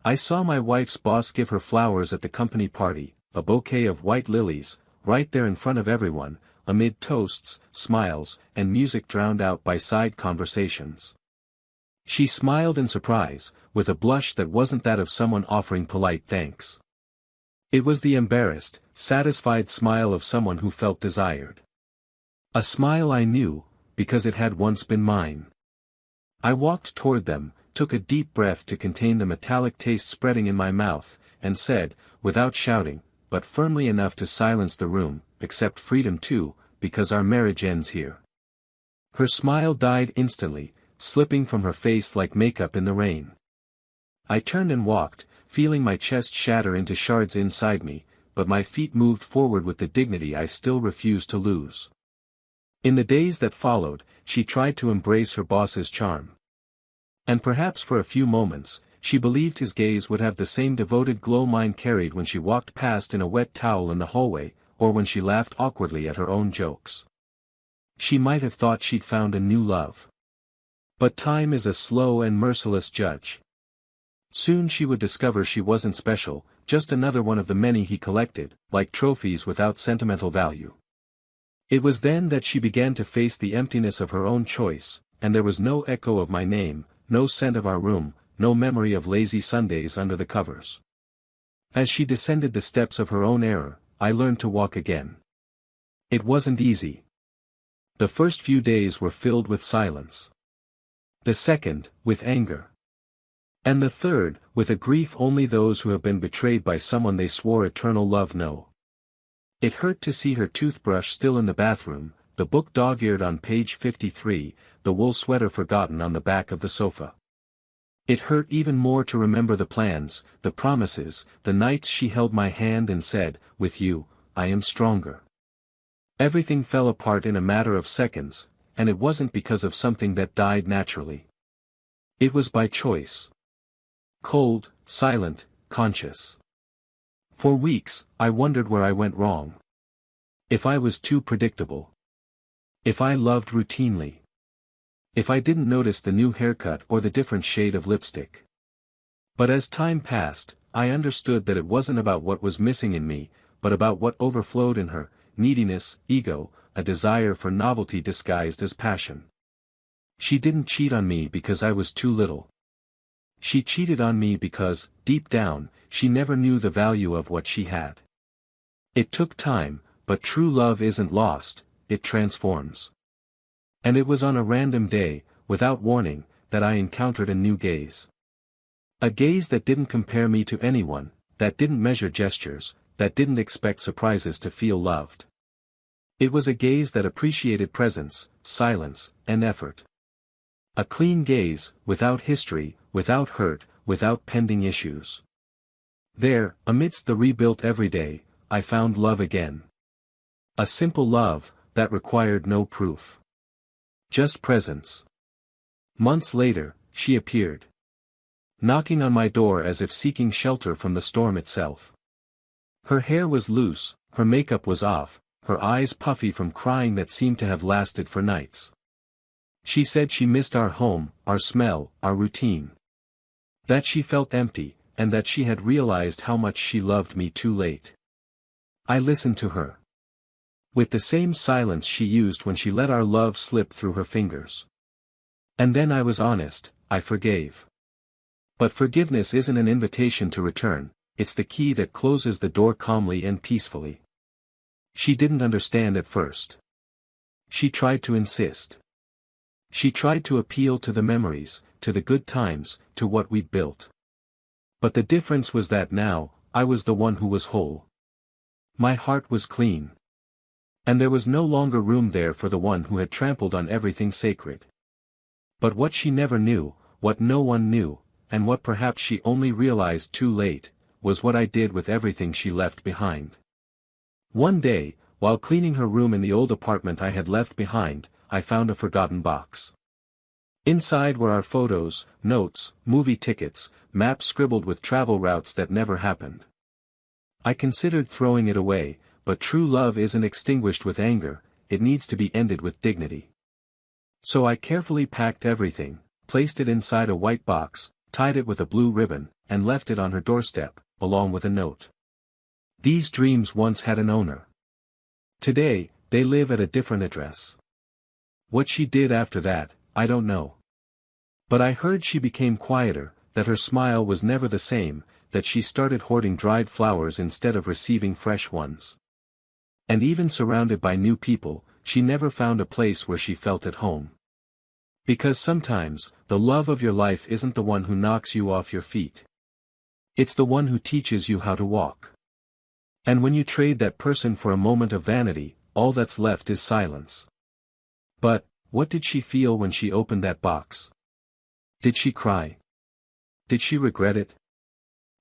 I saw my wife's boss give her flowers at the company party, a bouquet of white lilies, right there in front of everyone, amid toasts, smiles, and music drowned out by side conversations. She smiled in surprise, with a blush that wasn't that of someone offering polite thanks. It was the embarrassed, satisfied smile of someone who felt desired. A smile I knew, because it had once been mine. I walked toward them, took a deep breath to contain the metallic taste spreading in my mouth, and said, without shouting, but firmly enough to silence the room, "Accept freedom too, because our marriage ends here." Her smile died instantly, slipping from her face like makeup in the rain. I turned and walked, feeling my chest shatter into shards inside me, but my feet moved forward with the dignity I still refused to lose. In the days that followed, she tried to embrace her boss's charm. And perhaps for a few moments, she believed his gaze would have the same devoted glow mine carried when she walked past in a wet towel in the hallway, or when she laughed awkwardly at her own jokes. She might have thought she'd found a new love. But time is a slow and merciless judge. Soon she would discover she wasn't special, just another one of the many he collected, like trophies without sentimental value. It was then that she began to face the emptiness of her own choice, and there was no echo of my name, no scent of our room, no memory of lazy Sundays under the covers. As she descended the steps of her own error, I learned to walk again. It wasn't easy. The first few days were filled with silence. The second, with anger. And the third, with a grief only those who have been betrayed by someone they swore eternal love know. It hurt to see her toothbrush still in the bathroom, the book dog-eared on page 53, the wool sweater forgotten on the back of the sofa. It hurt even more to remember the plans, the promises, the nights she held my hand and said, "With you, I am stronger." Everything fell apart in a matter of seconds, and it wasn't because of something that died naturally. It was by choice. Cold, silent, conscious. For weeks, I wondered where I went wrong. If I was too predictable. If I loved routinely. If I didn't notice the new haircut or the different shade of lipstick. But as time passed, I understood that it wasn't about what was missing in me, but about what overflowed in her: neediness, ego, a desire for novelty disguised as passion. She didn't cheat on me because I was too little. She cheated on me because, deep down, she never knew the value of what she had. It took time, but true love isn't lost, it transforms. And it was on a random day, without warning, that I encountered a new gaze. A gaze that didn't compare me to anyone, that didn't measure gestures, that didn't expect surprises to feel loved. It was a gaze that appreciated presence, silence, and effort. A clean gaze, without history, without hurt, without pending issues. There, amidst the rebuilt everyday, I found love again. A simple love, that required no proof. Just presence. Months later, she appeared. Knocking on my door as if seeking shelter from the storm itself. Her hair was loose, her makeup was off, her eyes puffy from crying that seemed to have lasted for nights. She said she missed our home, our smell, our routine. That she felt empty, and that she had realized how much she loved me too late. I listened to her. With the same silence she used when she let our love slip through her fingers. And then I was honest, I forgave. But forgiveness isn't an invitation to return, it's the key that closes the door calmly and peacefully. She didn't understand at first. She tried to insist. She tried to appeal to the memories, to the good times, to what we'd built. But the difference was that now, I was the one who was whole. My heart was clean. And there was no longer room there for the one who had trampled on everything sacred. But what she never knew, what no one knew, and what perhaps she only realized too late, was what I did with everything she left behind. One day, while cleaning her room in the old apartment I had left behind, I found a forgotten box. Inside were our photos, notes, movie tickets, maps scribbled with travel routes that never happened. I considered throwing it away, but true love isn't extinguished with anger, it needs to be ended with dignity. So I carefully packed everything, placed it inside a white box, tied it with a blue ribbon, and left it on her doorstep, along with a note. These dreams once had an owner. Today, they live at a different address. What she did after that, I don't know. But I heard she became quieter, that her smile was never the same, that she started hoarding dried flowers instead of receiving fresh ones. And even surrounded by new people, she never found a place where she felt at home. Because sometimes, the love of your life isn't the one who knocks you off your feet. It's the one who teaches you how to walk. And when you trade that person for a moment of vanity, all that's left is silence. But, what did she feel when she opened that box? Did she cry? Did she regret it?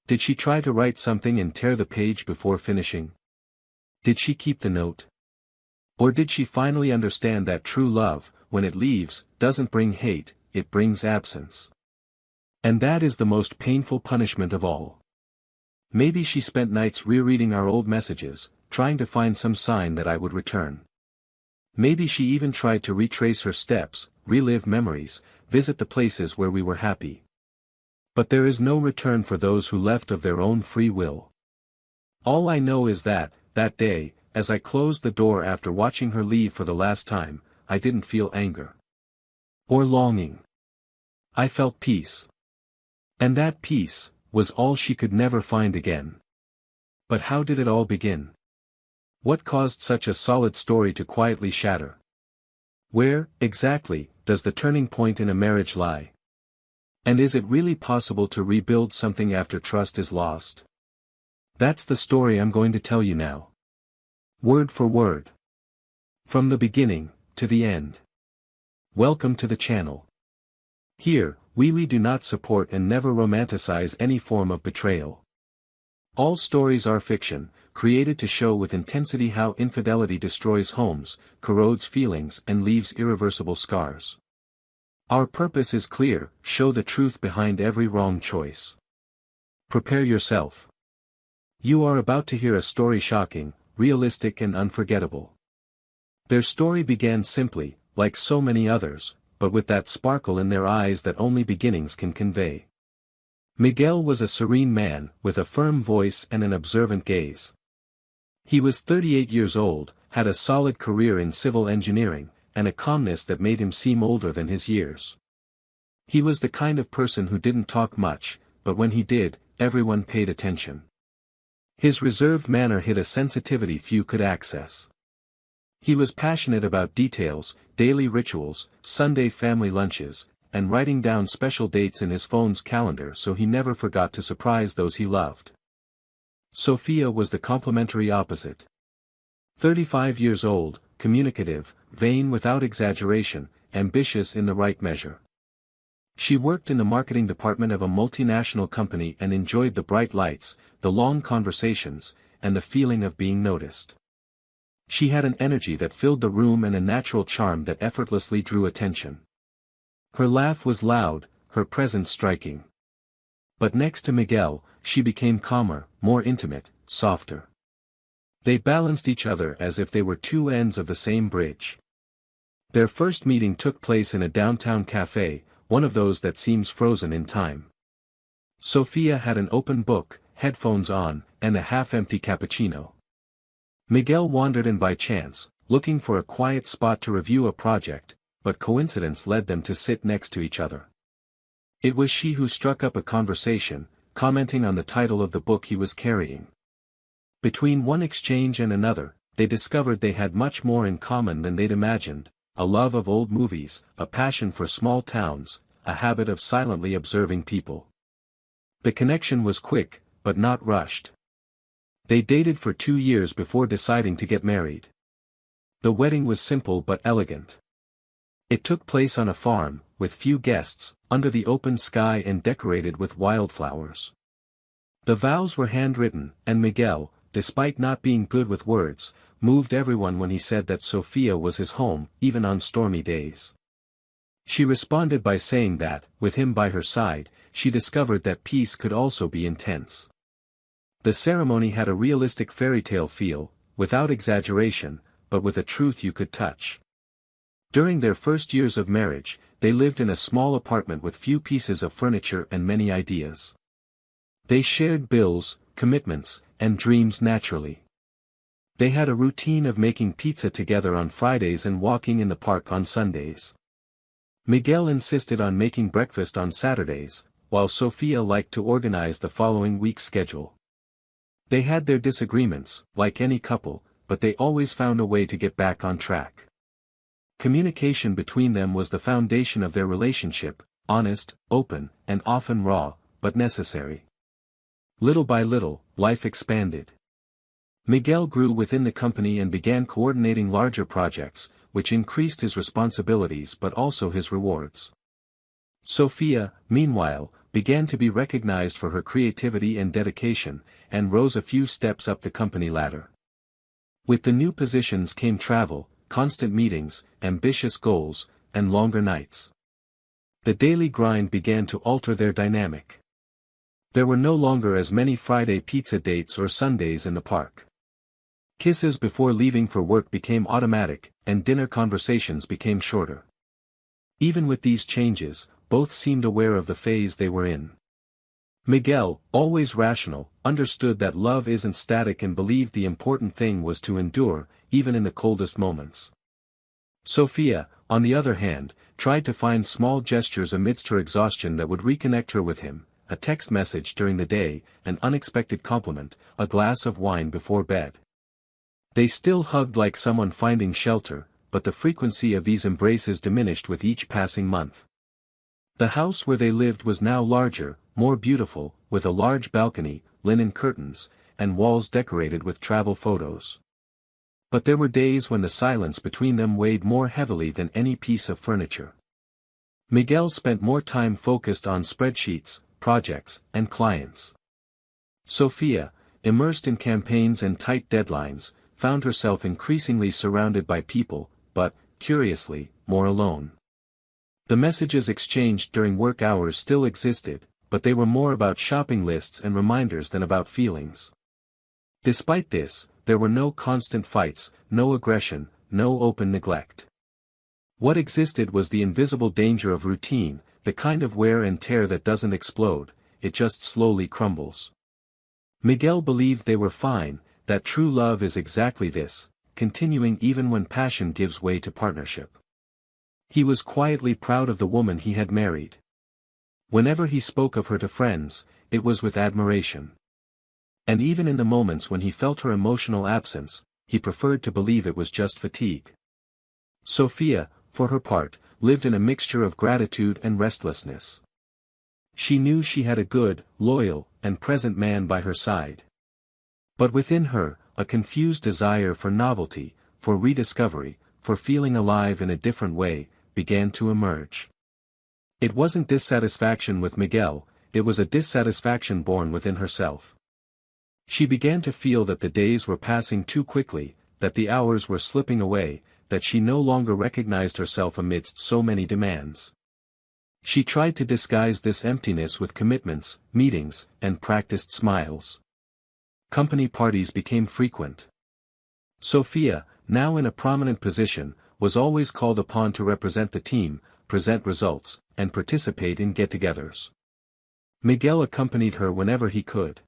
Did she try to write something and tear the page before finishing? Did she keep the note? Or did she finally understand that true love, when it leaves, doesn't bring hate, it brings absence? And that is the most painful punishment of all. Maybe she spent nights rereading our old messages, trying to find some sign that I would return. Maybe she even tried to retrace her steps, relive memories, visit the places where we were happy. But there is no return for those who left of their own free will. All I know is that day, as I closed the door after watching her leave for the last time, I didn't feel anger. Or longing. I felt peace. And that peace was all she could never find again. But how did it all begin? What caused such a solid story to quietly shatter? Where, exactly, does the turning point in a marriage lie? And is it really possible to rebuild something after trust is lost? That's the story I'm going to tell you now. Word for word. From the beginning, to the end. Welcome to the channel. Here, we do not support and never romanticize any form of betrayal. All stories are fiction, created to show with intensity how infidelity destroys homes, corrodes feelings and leaves irreversible scars. Our purpose is clear: show the truth behind every wrong choice. Prepare yourself. You are about to hear a story shocking, realistic and unforgettable. Their story began simply, like so many others, but with that sparkle in their eyes that only beginnings can convey. Miguel was a serene man, with a firm voice and an observant gaze. He was 38 years old, had a solid career in civil engineering, and a calmness that made him seem older than his years. He was the kind of person who didn't talk much, but when he did, everyone paid attention. His reserved manner hid a sensitivity few could access. He was passionate about details, daily rituals, Sunday family lunches, and writing down special dates in his phone's calendar so he never forgot to surprise those he loved. Sophia was the complementary opposite. 35 years old, communicative, vain without exaggeration, ambitious in the right measure. She worked in the marketing department of a multinational company and enjoyed the bright lights, the long conversations, and the feeling of being noticed. She had an energy that filled the room and a natural charm that effortlessly drew attention. Her laugh was loud, her presence striking. But next to Miguel, she became calmer, more intimate, softer. They balanced each other as if they were two ends of the same bridge. Their first meeting took place in a downtown cafe, one of those that seems frozen in time. Sophia had an open book, headphones on, and a half-empty cappuccino. Miguel wandered in by chance, looking for a quiet spot to review a project, but coincidence led them to sit next to each other. It was she who struck up a conversation, commenting on the title of the book he was carrying. Between one exchange and another, they discovered they had much more in common than they'd imagined: a love of old movies, a passion for small towns, a habit of silently observing people. The connection was quick, but not rushed. They dated for 2 years before deciding to get married. The wedding was simple but elegant. It took place on a farm, with few guests, under the open sky and decorated with wildflowers. The vows were handwritten, and Miguel, despite not being good with words, moved everyone when he said that Sophia was his home, even on stormy days. She responded by saying that, with him by her side, she discovered that peace could also be intense. The ceremony had a realistic fairy tale feel, without exaggeration, but with a truth you could touch. During their first years of marriage, they lived in a small apartment with few pieces of furniture and many ideas. They shared bills, commitments, and dreams naturally. They had a routine of making pizza together on Fridays and walking in the park on Sundays. Miguel insisted on making breakfast on Saturdays, while Sofia liked to organize the following week's schedule. They had their disagreements, like any couple, but they always found a way to get back on track. Communication between them was the foundation of their relationship, honest, open, and often raw, but necessary. Little by little, life expanded. Miguel grew within the company and began coordinating larger projects, which increased his responsibilities but also his rewards. Sofia, meanwhile, began to be recognized for her creativity and dedication, and rose a few steps up the company ladder. With the new positions came travel, constant meetings, ambitious goals, and longer nights. The daily grind began to alter their dynamic. There were no longer as many Friday pizza dates or Sundays in the park. Kisses before leaving for work became automatic, and dinner conversations became shorter. Even with these changes, both seemed aware of the phase they were in. Miguel, always rational, understood that love isn't static and believed the important thing was to endure, even in the coldest moments. Sofia, on the other hand, tried to find small gestures amidst her exhaustion that would reconnect her with him, a text message during the day, an unexpected compliment, a glass of wine before bed. They still hugged like someone finding shelter, but the frequency of these embraces diminished with each passing month. The house where they lived was now larger, more beautiful, with a large balcony, linen curtains, and walls decorated with travel photos. But there were days when the silence between them weighed more heavily than any piece of furniture. Miguel spent more time focused on spreadsheets, projects, and clients. Sofia, immersed in campaigns and tight deadlines, found herself increasingly surrounded by people, but, curiously, more alone. The messages exchanged during work hours still existed, but they were more about shopping lists and reminders than about feelings. Despite this, there were no constant fights, no aggression, no open neglect. What existed was the invisible danger of routine, the kind of wear and tear that doesn't explode, it just slowly crumbles. Miguel believed they were fine, that true love is exactly this, continuing even when passion gives way to partnership. He was quietly proud of the woman he had married. Whenever he spoke of her to friends, it was with admiration. And even in the moments when he felt her emotional absence, he preferred to believe it was just fatigue. Sofia, for her part, lived in a mixture of gratitude and restlessness. She knew she had a good, loyal, and present man by her side. But within her, a confused desire for novelty, for rediscovery, for feeling alive in a different way, began to emerge. It wasn't dissatisfaction with Miguel, it was a dissatisfaction born within herself. She began to feel that the days were passing too quickly, that the hours were slipping away, that she no longer recognized herself amidst so many demands. She tried to disguise this emptiness with commitments, meetings, and practiced smiles. Company parties became frequent. Sofia, now in a prominent position, was always called upon to represent the team, present results, and participate in get-togethers. Miguel accompanied her whenever he could.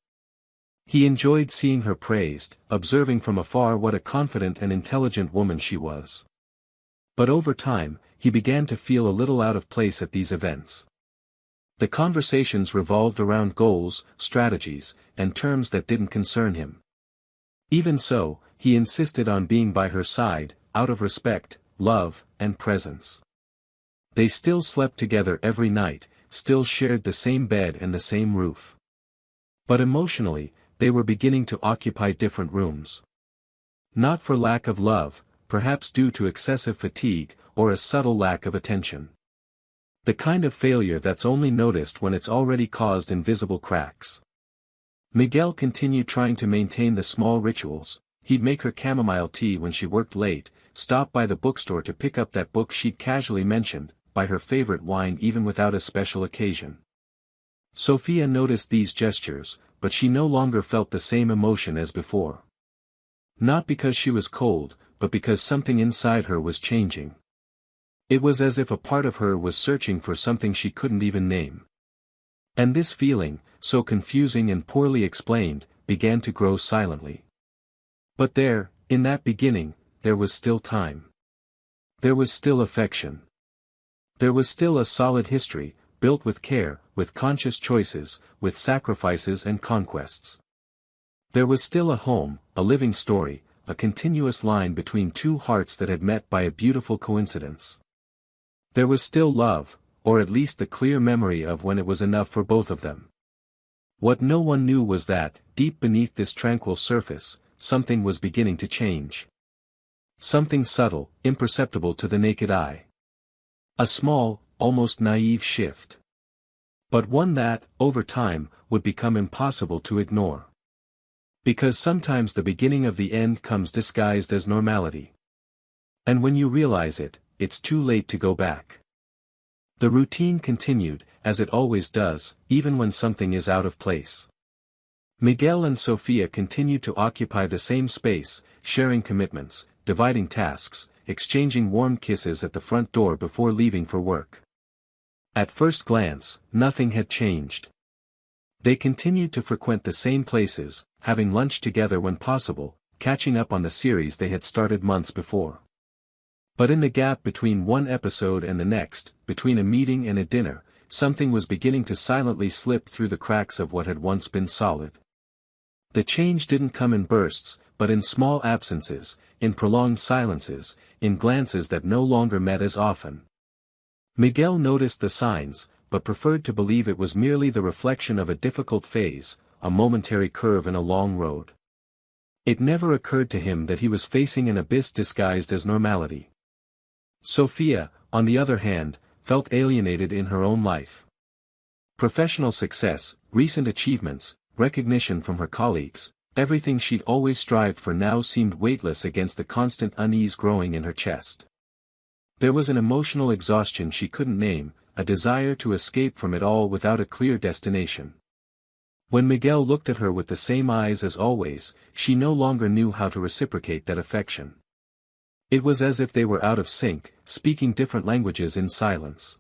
He enjoyed seeing her praised, observing from afar what a confident and intelligent woman she was. But over time, he began to feel a little out of place at these events. The conversations revolved around goals, strategies, and terms that didn't concern him. Even so, he insisted on being by her side, out of respect, love, and presence. They still slept together every night, still shared the same bed and the same roof. But emotionally, they were beginning to occupy different rooms. Not for lack of love, perhaps due to excessive fatigue, or a subtle lack of attention. The kind of failure that's only noticed when it's already caused invisible cracks. Miguel continued trying to maintain the small rituals. He'd make her chamomile tea when she worked late, stop by the bookstore to pick up that book she'd casually mentioned, buy her favorite wine even without a special occasion. Sofia noticed these gestures, but she no longer felt the same emotion as before. Not because she was cold, but because something inside her was changing. It was as if a part of her was searching for something she couldn't even name. And this feeling, so confusing and poorly explained, began to grow silently. But there, in that beginning, there was still time. There was still affection. There was still a solid history, built with care, with conscious choices, with sacrifices and conquests. There was still a home, a living story, a continuous line between two hearts that had met by a beautiful coincidence. There was still love, or at least the clear memory of when it was enough for both of them. What no one knew was that, deep beneath this tranquil surface, something was beginning to change. Something subtle, imperceptible to the naked eye. A small, almost naive shift. But one that, over time, would become impossible to ignore. Because sometimes the beginning of the end comes disguised as normality. And when you realize it, it's too late to go back. The routine continued, as it always does, even when something is out of place. Miguel and Sofia continued to occupy the same space, sharing commitments, dividing tasks, exchanging warm kisses at the front door before leaving for work. At first glance, nothing had changed. They continued to frequent the same places, having lunch together when possible, catching up on the series they had started months before. But in the gap between one episode and the next, between a meeting and a dinner, something was beginning to silently slip through the cracks of what had once been solid. The change didn't come in bursts, but in small absences, in prolonged silences, in glances that no longer met as often. Miguel noticed the signs, but preferred to believe it was merely the reflection of a difficult phase, a momentary curve in a long road. It never occurred to him that he was facing an abyss disguised as normality. Sofia, on the other hand, felt alienated in her own life. Professional success, recent achievements, recognition from her colleagues, everything she'd always strived for now seemed weightless against the constant unease growing in her chest. There was an emotional exhaustion she couldn't name, a desire to escape from it all without a clear destination. When Miguel looked at her with the same eyes as always, she no longer knew how to reciprocate that affection. It was as if they were out of sync, speaking different languages in silence.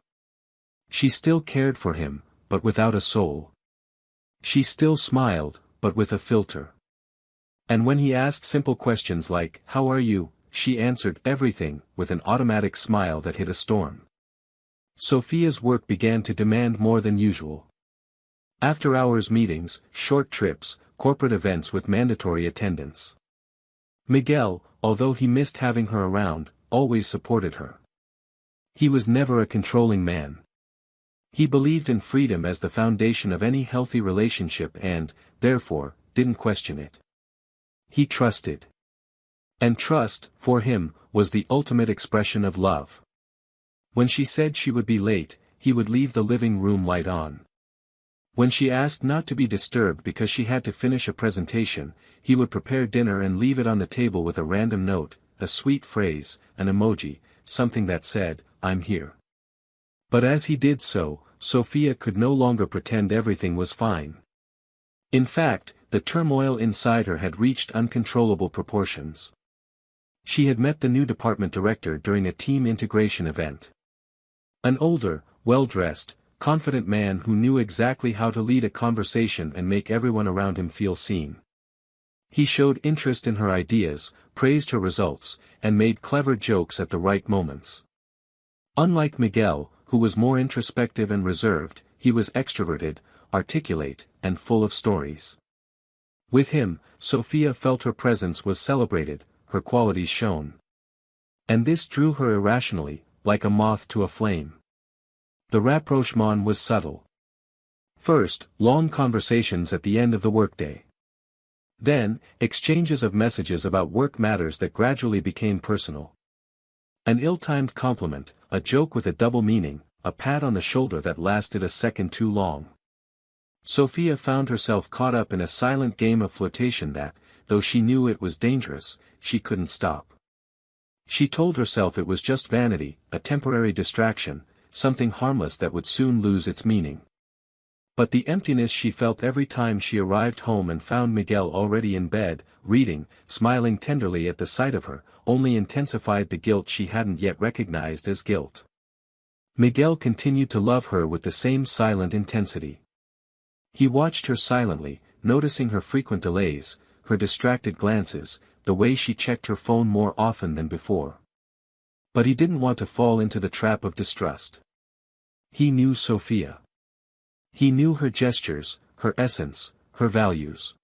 She still cared for him, but without a soul. She still smiled, but with a filter. And when he asked simple questions like, "How are you?" she answered everything, with an automatic smile that hit a storm. Sofia's work began to demand more than usual. After-hours meetings, short trips, corporate events with mandatory attendance. Miguel, although he missed having her around, always supported her. He was never a controlling man. He believed in freedom as the foundation of any healthy relationship and, therefore, didn't question it. He trusted. And trust, for him, was the ultimate expression of love. When she said she would be late, he would leave the living room light on. When she asked not to be disturbed because she had to finish a presentation, he would prepare dinner and leave it on the table with a random note, a sweet phrase, an emoji, something that said, "I'm here." But as he did so, Sofia could no longer pretend everything was fine. In fact, the turmoil inside her had reached uncontrollable proportions. She had met the new department director during a team integration event. An older, well-dressed, confident man who knew exactly how to lead a conversation and make everyone around him feel seen. He showed interest in her ideas, praised her results, and made clever jokes at the right moments. Unlike Miguel, who was more introspective and reserved, he was extroverted, articulate, and full of stories. With him, Sofia felt her presence was celebrated, her qualities shone. And this drew her irrationally, like a moth to a flame. The rapprochement was subtle. First, long conversations at the end of the workday. Then, exchanges of messages about work matters that gradually became personal. An ill-timed compliment, a joke with a double meaning, a pat on the shoulder that lasted a second too long. Sofia found herself caught up in a silent game of flirtation that, though she knew it was dangerous, she couldn't stop. She told herself it was just vanity, a temporary distraction, something harmless that would soon lose its meaning. But the emptiness she felt every time she arrived home and found Miguel already in bed, reading, smiling tenderly at the sight of her, only intensified the guilt she hadn't yet recognized as guilt. Miguel continued to love her with the same silent intensity. He watched her silently, noticing her frequent delays, her distracted glances, the way she checked her phone more often than before. But he didn't want to fall into the trap of distrust. He knew Sophia. He knew her gestures, her essence, her values.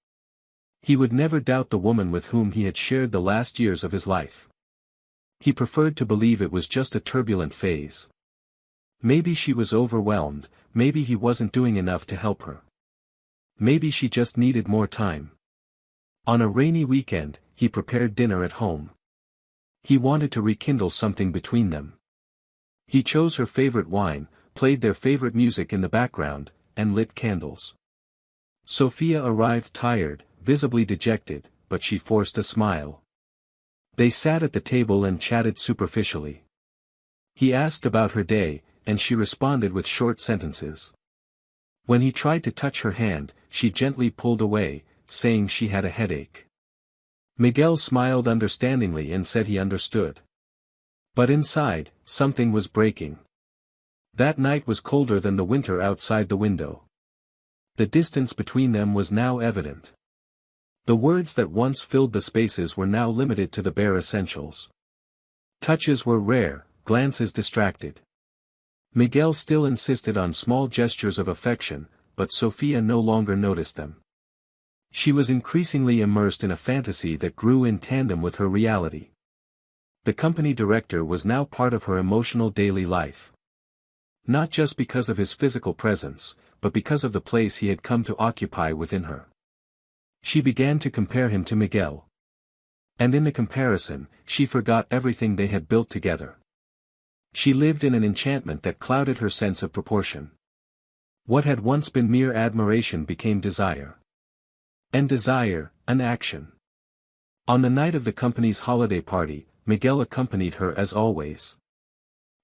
He would never doubt the woman with whom he had shared the last years of his life. He preferred to believe it was just a turbulent phase. Maybe she was overwhelmed, maybe he wasn't doing enough to help her. Maybe she just needed more time. On a rainy weekend, he prepared dinner at home. He wanted to rekindle something between them. He chose her favorite wine, played their favorite music in the background, and lit candles. Sophia arrived tired, visibly dejected, but she forced a smile. They sat at the table and chatted superficially. He asked about her day, and she responded with short sentences. When he tried to touch her hand, she gently pulled away, saying she had a headache. Miguel smiled understandingly and said he understood. But inside, something was breaking. That night was colder than the winter outside the window. The distance between them was now evident. The words that once filled the spaces were now limited to the bare essentials. Touches were rare, glances distracted. Miguel still insisted on small gestures of affection, but Sophia no longer noticed them. She was increasingly immersed in a fantasy that grew in tandem with her reality. The company director was now part of her emotional daily life. Not just because of his physical presence, but because of the place he had come to occupy within her. She began to compare him to Miguel. And in the comparison, she forgot everything they had built together. She lived in an enchantment that clouded her sense of proportion. What had once been mere admiration became desire. And desire, an action. On the night of the company's holiday party, Miguel accompanied her as always.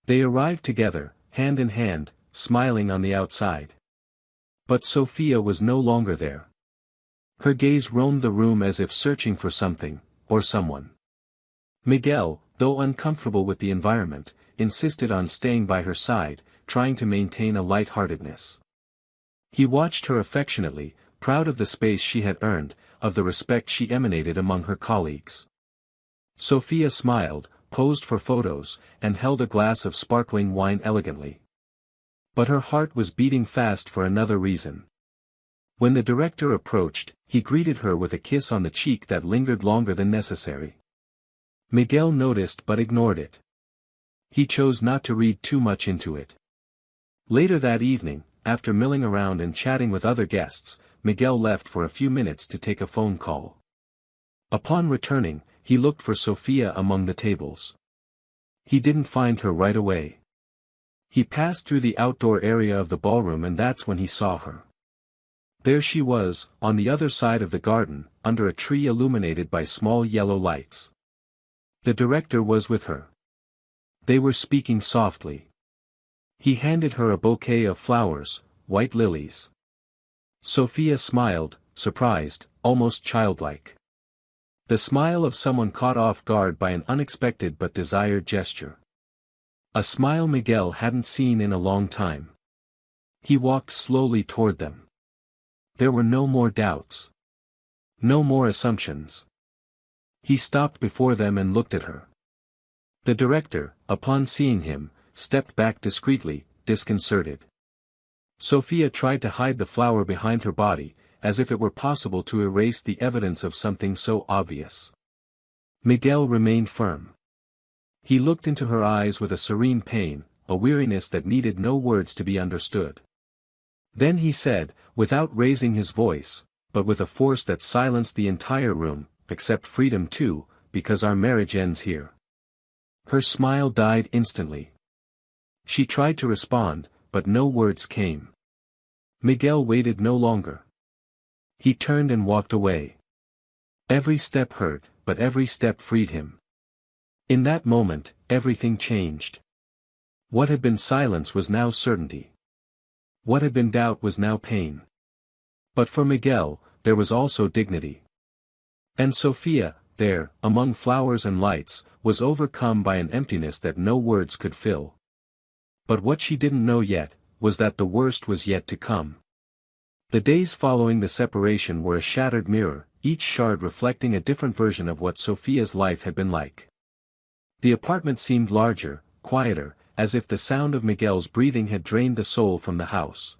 They arrived together, hand in hand, smiling on the outside. But Sophia was no longer there. Her gaze roamed the room as if searching for something, or someone. Miguel, though uncomfortable with the environment, insisted on staying by her side, trying to maintain a light-heartedness. He watched her affectionately, proud of the space she had earned, of the respect she emanated among her colleagues. Sophia smiled, posed for photos, and held a glass of sparkling wine elegantly. But her heart was beating fast for another reason. When the director approached, he greeted her with a kiss on the cheek that lingered longer than necessary. Miguel noticed but ignored it. He chose not to read too much into it. Later that evening, after milling around and chatting with other guests, Miguel left for a few minutes to take a phone call. Upon returning, he looked for Sophia among the tables. He didn't find her right away. He passed through the outdoor area of the ballroom and that's when he saw her. There she was, on the other side of the garden, under a tree illuminated by small yellow lights. The director was with her. They were speaking softly. He handed her a bouquet of flowers, white lilies. Sophia smiled, surprised, almost childlike. The smile of someone caught off guard by an unexpected but desired gesture. A smile Miguel hadn't seen in a long time. He walked slowly toward them. There were no more doubts. No more assumptions. He stopped before them and looked at her. The director, upon seeing him, stepped back discreetly, disconcerted. Sophia tried to hide the flower behind her body, as if it were possible to erase the evidence of something so obvious. Miguel remained firm. He looked into her eyes with a serene pain, a weariness that needed no words to be understood. Then he said, without raising his voice, but with a force that silenced the entire room, "Accept freedom too, because our marriage ends here." Her smile died instantly. She tried to respond, but no words came. Miguel waited no longer. He turned and walked away. Every step hurt, but every step freed him. In that moment, everything changed. What had been silence was now certainty. What had been doubt was now pain. But for Miguel, there was also dignity. And Sophia, there, among flowers and lights, was overcome by an emptiness that no words could fill. But what she didn't know yet, was that the worst was yet to come. The days following the separation were a shattered mirror, each shard reflecting a different version of what Sophia's life had been like. The apartment seemed larger, quieter, as if the sound of Miguel's breathing had drained the soul from the house.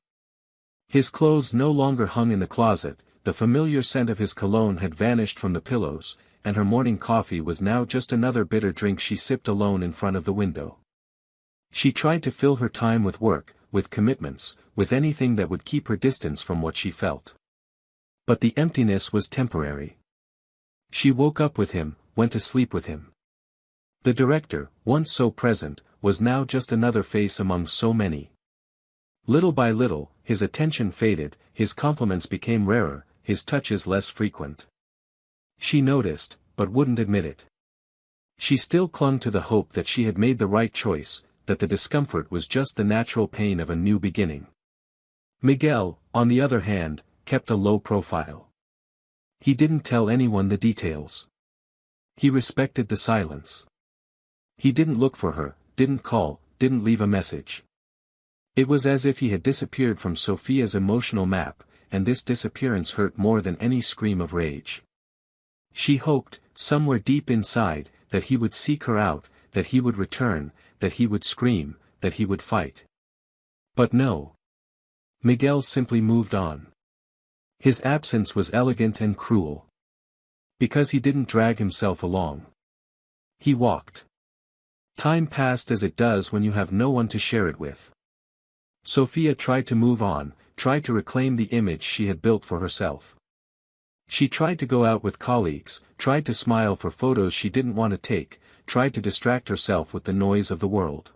His clothes no longer hung in the closet, the familiar scent of his cologne had vanished from the pillows, and her morning coffee was now just another bitter drink she sipped alone in front of the window. She tried to fill her time with work, with commitments, with anything that would keep her distance from what she felt. But the emptiness was temporary. She woke up with him, went to sleep with him. The director, once so present, was now just another face among so many. Little by little, his attention faded, his compliments became rarer, his touches less frequent. She noticed, but wouldn't admit it. She still clung to the hope that she had made the right choice, that the discomfort was just the natural pain of a new beginning. Miguel, on the other hand, kept a low profile. He didn't tell anyone the details. He respected the silence. He didn't look for her, didn't call, didn't leave a message. It was as if he had disappeared from Sophia's emotional map, and this disappearance hurt more than any scream of rage. She hoped, somewhere deep inside, that he would seek her out, that he would return, that he would scream, that he would fight. But no. Miguel simply moved on. His absence was elegant and cruel. Because he didn't drag himself along. He walked. Time passed as it does when you have no one to share it with. Sophia tried to move on, tried to reclaim the image she had built for herself. She tried to go out with colleagues, tried to smile for photos she didn't want to take, tried to distract herself with the noise of the world.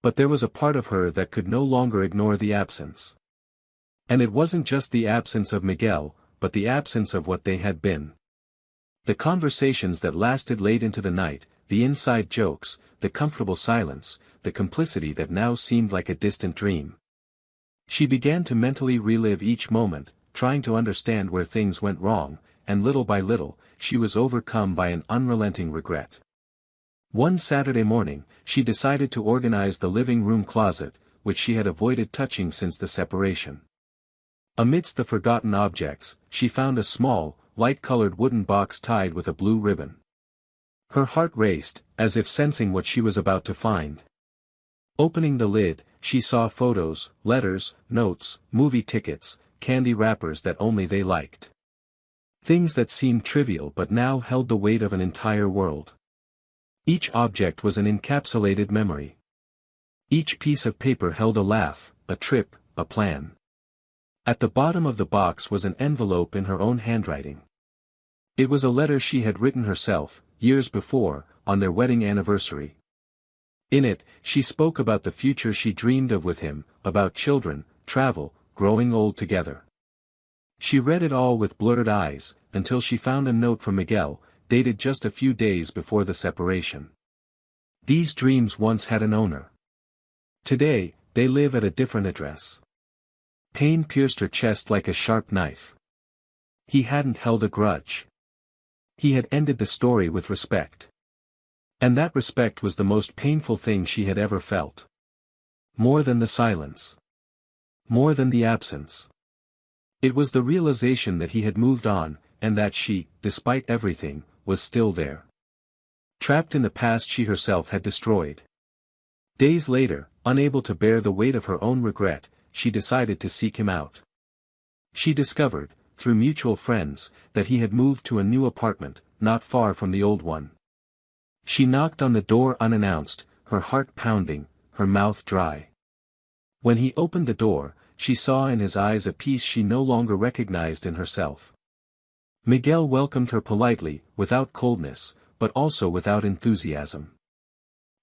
But there was a part of her that could no longer ignore the absence. And it wasn't just the absence of Miguel, but the absence of what they had been. The conversations that lasted late into the night, the inside jokes, the comfortable silence, the complicity that now seemed like a distant dream. She began to mentally relive each moment, trying to understand where things went wrong, and little by little, she was overcome by an unrelenting regret. One Saturday morning, she decided to organize the living room closet, which she had avoided touching since the separation. Amidst the forgotten objects, she found a small, light-colored wooden box tied with a blue ribbon. Her heart raced, as if sensing what she was about to find. Opening the lid, she saw photos, letters, notes, movie tickets, candy wrappers that only they liked. Things that seemed trivial but now held the weight of an entire world. Each object was an encapsulated memory. Each piece of paper held a laugh, a trip, a plan. At the bottom of the box was an envelope in her own handwriting. It was a letter she had written herself, years before, on their wedding anniversary. In it, she spoke about the future she dreamed of with him, about children, travel, growing old together. She read it all with blurred eyes, until she found a note from Miguel, dated just a few days before the separation. These dreams once had an owner. Today, they live at a different address. Pain pierced her chest like a sharp knife. He hadn't held a grudge. He had ended the story with respect. And that respect was the most painful thing she had ever felt. More than the silence. More than the absence. It was the realization that he had moved on, and that she, despite everything, was still there. Trapped in the past she herself had destroyed. Days later, unable to bear the weight of her own regret, she decided to seek him out. She discovered, through mutual friends, that he had moved to a new apartment, not far from the old one. She knocked on the door unannounced, her heart pounding, her mouth dry. When he opened the door, she saw in his eyes a piece she no longer recognized in herself. Miguel welcomed her politely, without coldness, but also without enthusiasm.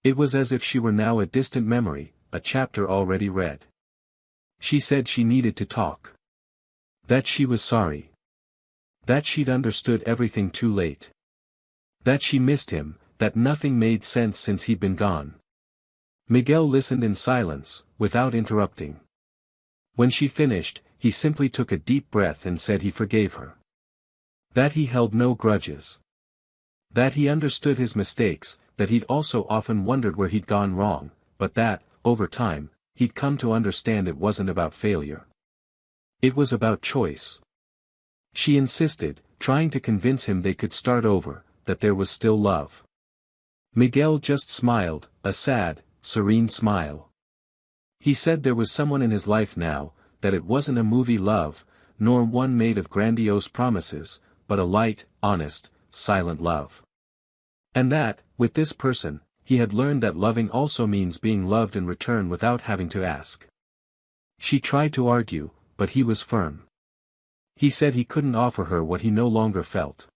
It was as if she were now a distant memory, a chapter already read. She said she needed to talk. That she was sorry. That she'd understood everything too late. That she missed him, that nothing made sense since he'd been gone. Miguel listened in silence, without interrupting. When she finished, he simply took a deep breath and said he forgave her. That he held no grudges. That he understood his mistakes, that he'd also often wondered where he'd gone wrong, but that, over time, he'd come to understand it wasn't about failure. It was about choice. She insisted, trying to convince him they could start over, that there was still love. Miguel just smiled, a sad, serene smile. He said there was someone in his life now, that it wasn't a movie love, nor one made of grandiose promises, but a light, honest, silent love. And that, with this person, he had learned that loving also means being loved in return without having to ask. She tried to argue, but he was firm. He said he couldn't offer her what he no longer felt.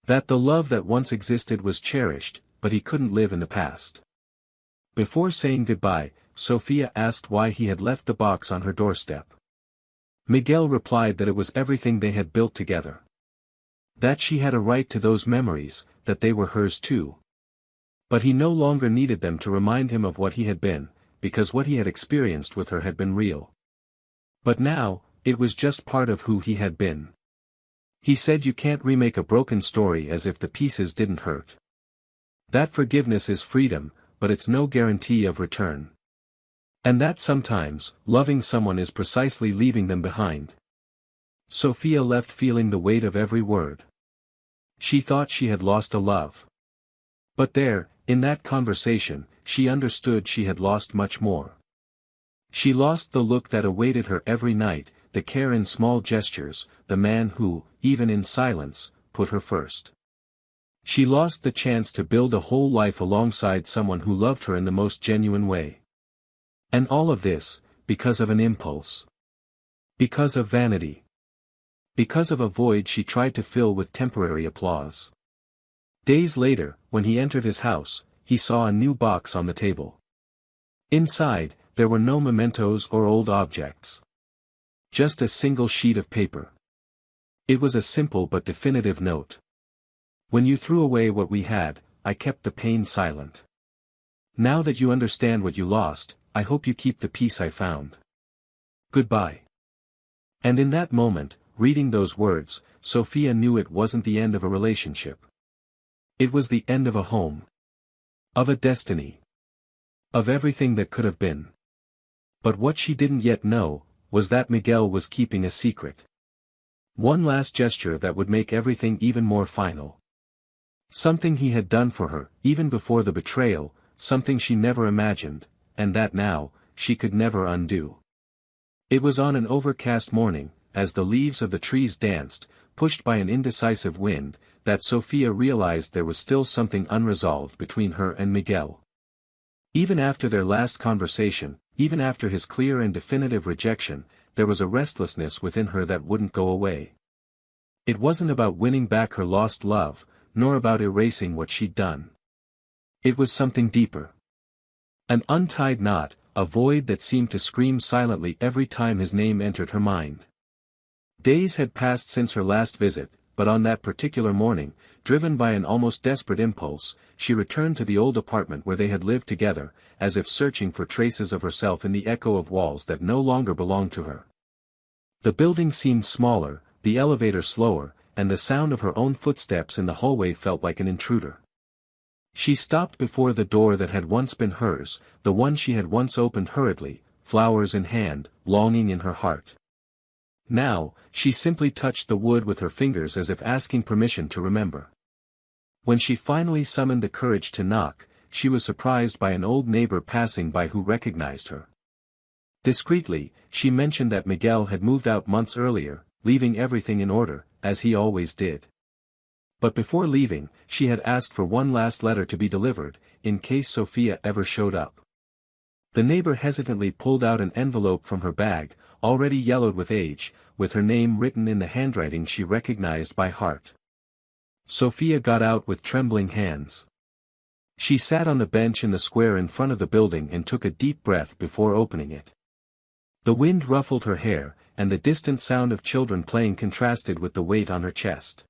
That the love that once existed was cherished, but he couldn't live in the past. Before saying goodbye, Sofia asked why he had left the box on her doorstep. Miguel replied that it was everything they had built together. That she had a right to those memories, that they were hers too. But he no longer needed them to remind him of what he had been, because what he had experienced with her had been real. But now, it was just part of who he had been. He said you can't remake a broken story as if the pieces didn't hurt. That forgiveness is freedom, but it's no guarantee of return. And that sometimes, loving someone is precisely leaving them behind. Sofia left feeling the weight of every word. She thought she had lost a love. But there, in that conversation, she understood she had lost much more. She lost the look that awaited her every night, the care in small gestures, the man who, even in silence, put her first. She lost the chance to build a whole life alongside someone who loved her in the most genuine way. And all of this, because of an impulse. Because of vanity. Because of a void she tried to fill with temporary applause. Days later, when he entered his house, he saw a new box on the table. Inside, there were no mementos or old objects. Just a single sheet of paper. It was a simple but definitive note. When you threw away what we had, I kept the pain silent. Now that you understand what you lost, I hope you keep the peace I found. Goodbye. And in that moment, reading those words, Sofia knew it wasn't the end of a relationship. It was the end of a home. Of a destiny. Of everything that could have been. But what she didn't yet know, was that Miguel was keeping a secret. One last gesture that would make everything even more final. Something he had done for her, even before the betrayal, something she never imagined, and that now, she could never undo. It was on an overcast morning, as the leaves of the trees danced, pushed by an indecisive wind, that Sofia realized there was still something unresolved between her and Miguel. Even after their last conversation, even after his clear and definitive rejection, there was a restlessness within her that wouldn't go away. It wasn't about winning back her lost love, nor about erasing what she'd done. It was something deeper. An untied knot, a void that seemed to scream silently every time his name entered her mind. Days had passed since her last visit, but on that particular morning, driven by an almost desperate impulse, she returned to the old apartment where they had lived together, as if searching for traces of herself in the echo of walls that no longer belonged to her. The building seemed smaller, the elevator slower, and the sound of her own footsteps in the hallway felt like an intruder. She stopped before the door that had once been hers, the one she had once opened hurriedly, flowers in hand, longing in her heart. Now, she simply touched the wood with her fingers as if asking permission to remember. When she finally summoned the courage to knock, she was surprised by an old neighbor passing by who recognized her. Discreetly, she mentioned that Miguel had moved out months earlier, leaving everything in order, as he always did. But before leaving, she had asked for one last letter to be delivered, in case Sofia ever showed up. The neighbor hesitantly pulled out an envelope from her bag, already yellowed with age, with her name written in the handwriting she recognized by heart. Sofia got out with trembling hands. She sat on the bench in the square in front of the building and took a deep breath before opening it. The wind ruffled her hair, and the distant sound of children playing contrasted with the weight on her chest.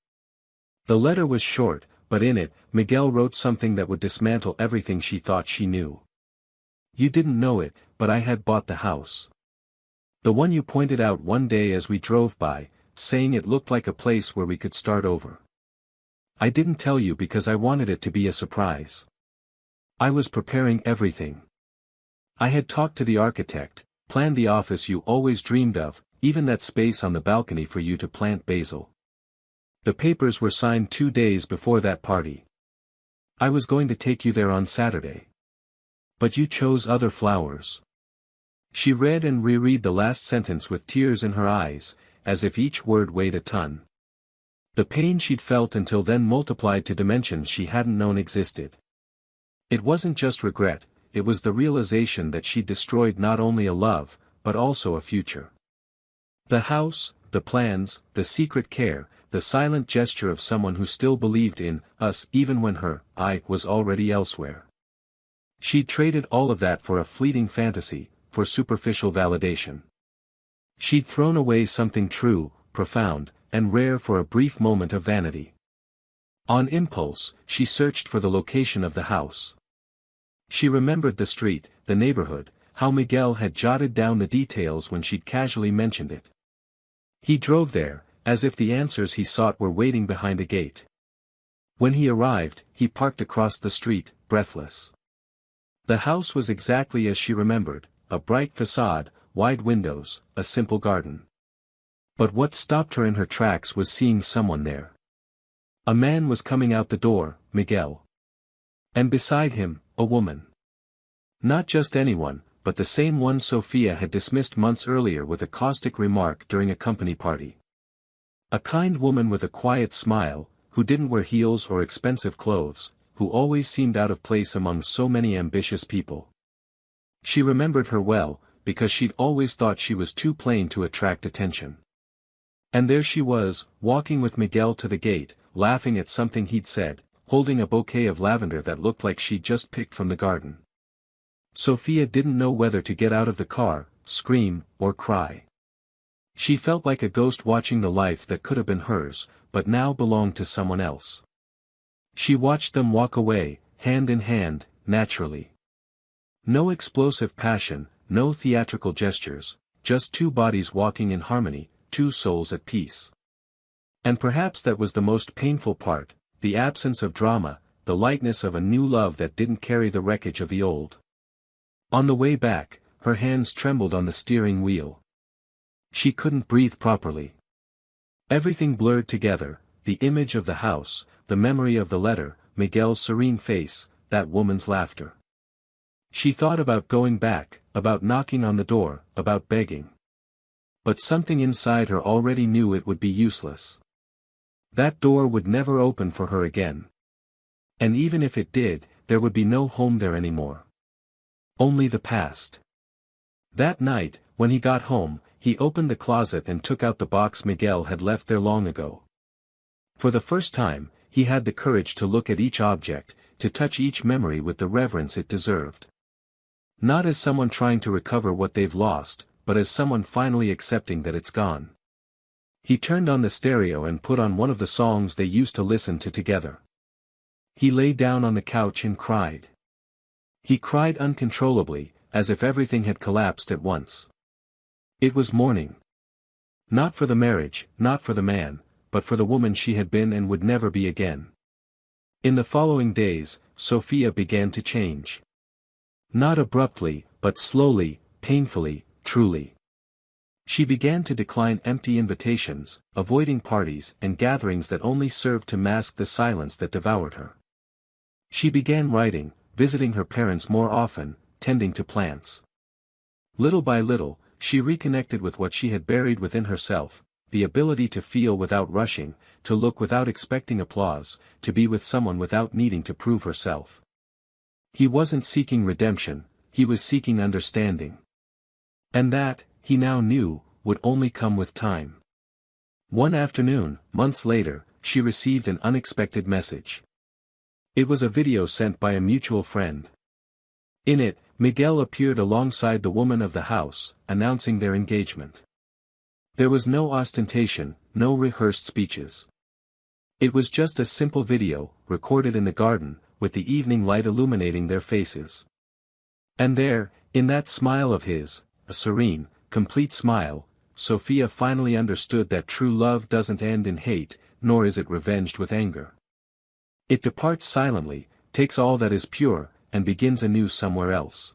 The letter was short, but in it, Miguel wrote something that would dismantle everything she thought she knew. You didn't know it, but I had bought the house. The one you pointed out one day as we drove by, saying it looked like a place where we could start over. I didn't tell you because I wanted it to be a surprise. I was preparing everything. I had talked to the architect, planned the office you always dreamed of, even that space on the balcony for you to plant basil. The papers were signed 2 days before that party. I was going to take you there on Saturday. But you chose other flowers. She read and reread the last sentence with tears in her eyes, as if each word weighed a ton. The pain she'd felt until then multiplied to dimensions she hadn't known existed. It wasn't just regret, it was the realization that she'd destroyed not only a love, but also a future. The house, the plans, the secret care, the silent gesture of someone who still believed in us even when her eye was already elsewhere. She'd traded all of that for a fleeting fantasy, for superficial validation. She'd thrown away something true, profound, and rare for a brief moment of vanity. On impulse, she searched for the location of the house. She remembered the street, the neighborhood, how Miguel had jotted down the details when she'd casually mentioned it. He drove there, as if the answers he sought were waiting behind a gate. When he arrived, he parked across the street, breathless. The house was exactly as she remembered, a bright facade, wide windows, a simple garden. But what stopped her in her tracks was seeing someone there. A man was coming out the door, Miguel. And beside him, a woman. Not just anyone, but the same one Sofia had dismissed months earlier with a caustic remark during a company party. A kind woman with a quiet smile, who didn't wear heels or expensive clothes, who always seemed out of place among so many ambitious people. She remembered her well, because she'd always thought she was too plain to attract attention. And there she was, walking with Miguel to the gate, laughing at something he'd said, holding a bouquet of lavender that looked like she'd just picked from the garden. Sofia didn't know whether to get out of the car, scream, or cry. She felt like a ghost watching the life that could have been hers, but now belonged to someone else. She watched them walk away, hand in hand, naturally. No explosive passion, no theatrical gestures, just two bodies walking in harmony, two souls at peace. And perhaps that was the most painful part, the absence of drama, the lightness of a new love that didn't carry the wreckage of the old. On the way back, her hands trembled on the steering wheel. She couldn't breathe properly. Everything blurred together, the image of the house, the memory of the letter, Miguel's serene face, that woman's laughter. She thought about going back, about knocking on the door, about begging. But something inside her already knew it would be useless. That door would never open for her again. And even if it did, there would be no home there anymore. Only the past. That night, when he got home, he opened the closet and took out the box Miguel had left there long ago. For the first time, he had the courage to look at each object, to touch each memory with the reverence it deserved. Not as someone trying to recover what they've lost, but as someone finally accepting that it's gone. He turned on the stereo and put on one of the songs they used to listen to together. He lay down on the couch and cried. He cried uncontrollably, as if everything had collapsed at once. It was mourning. Not for the marriage, not for the man, but for the woman she had been and would never be again. In the following days, Sofia began to change. Not abruptly, but slowly, painfully, truly. She began to decline empty invitations, avoiding parties and gatherings that only served to mask the silence that devoured her. She began writing, visiting her parents more often, tending to plants. Little by little, she reconnected with what she had buried within herself, the ability to feel without rushing, to look without expecting applause, to be with someone without needing to prove herself. He wasn't seeking redemption, he was seeking understanding. And that, he now knew, would only come with time. One afternoon, months later, she received an unexpected message. It was a video sent by a mutual friend. In it, Miguel appeared alongside the woman of the house, announcing their engagement. There was no ostentation, no rehearsed speeches. It was just a simple video, recorded in the garden, with the evening light illuminating their faces. And there, in that smile of his, a serene, complete smile, Sofia finally understood that true love doesn't end in hate, nor is it revenged with anger. It departs silently, takes all that is pure, and begins anew somewhere else.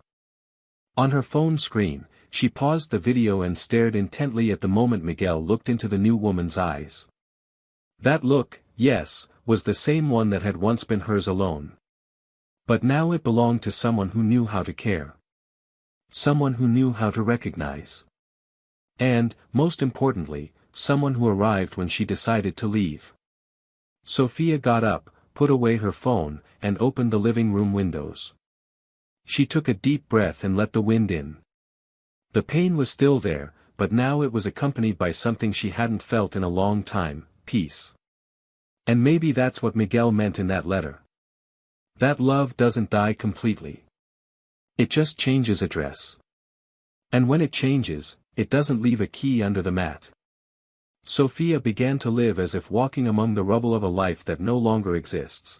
On her phone screen, she paused the video and stared intently at the moment Miguel looked into the new woman's eyes. That look, yes, was the same one that had once been hers alone. But now it belonged to someone who knew how to care. Someone who knew how to recognize. And, most importantly, someone who arrived when she decided to leave. Sophia got up, put away her phone, and opened the living room windows. She took a deep breath and let the wind in. The pain was still there, but now it was accompanied by something she hadn't felt in a long time, peace. And maybe that's what Miguel meant in that letter. That love doesn't die completely. It just changes address. And when it changes, it doesn't leave a key under the mat. Sophia began to live as if walking among the rubble of a life that no longer exists.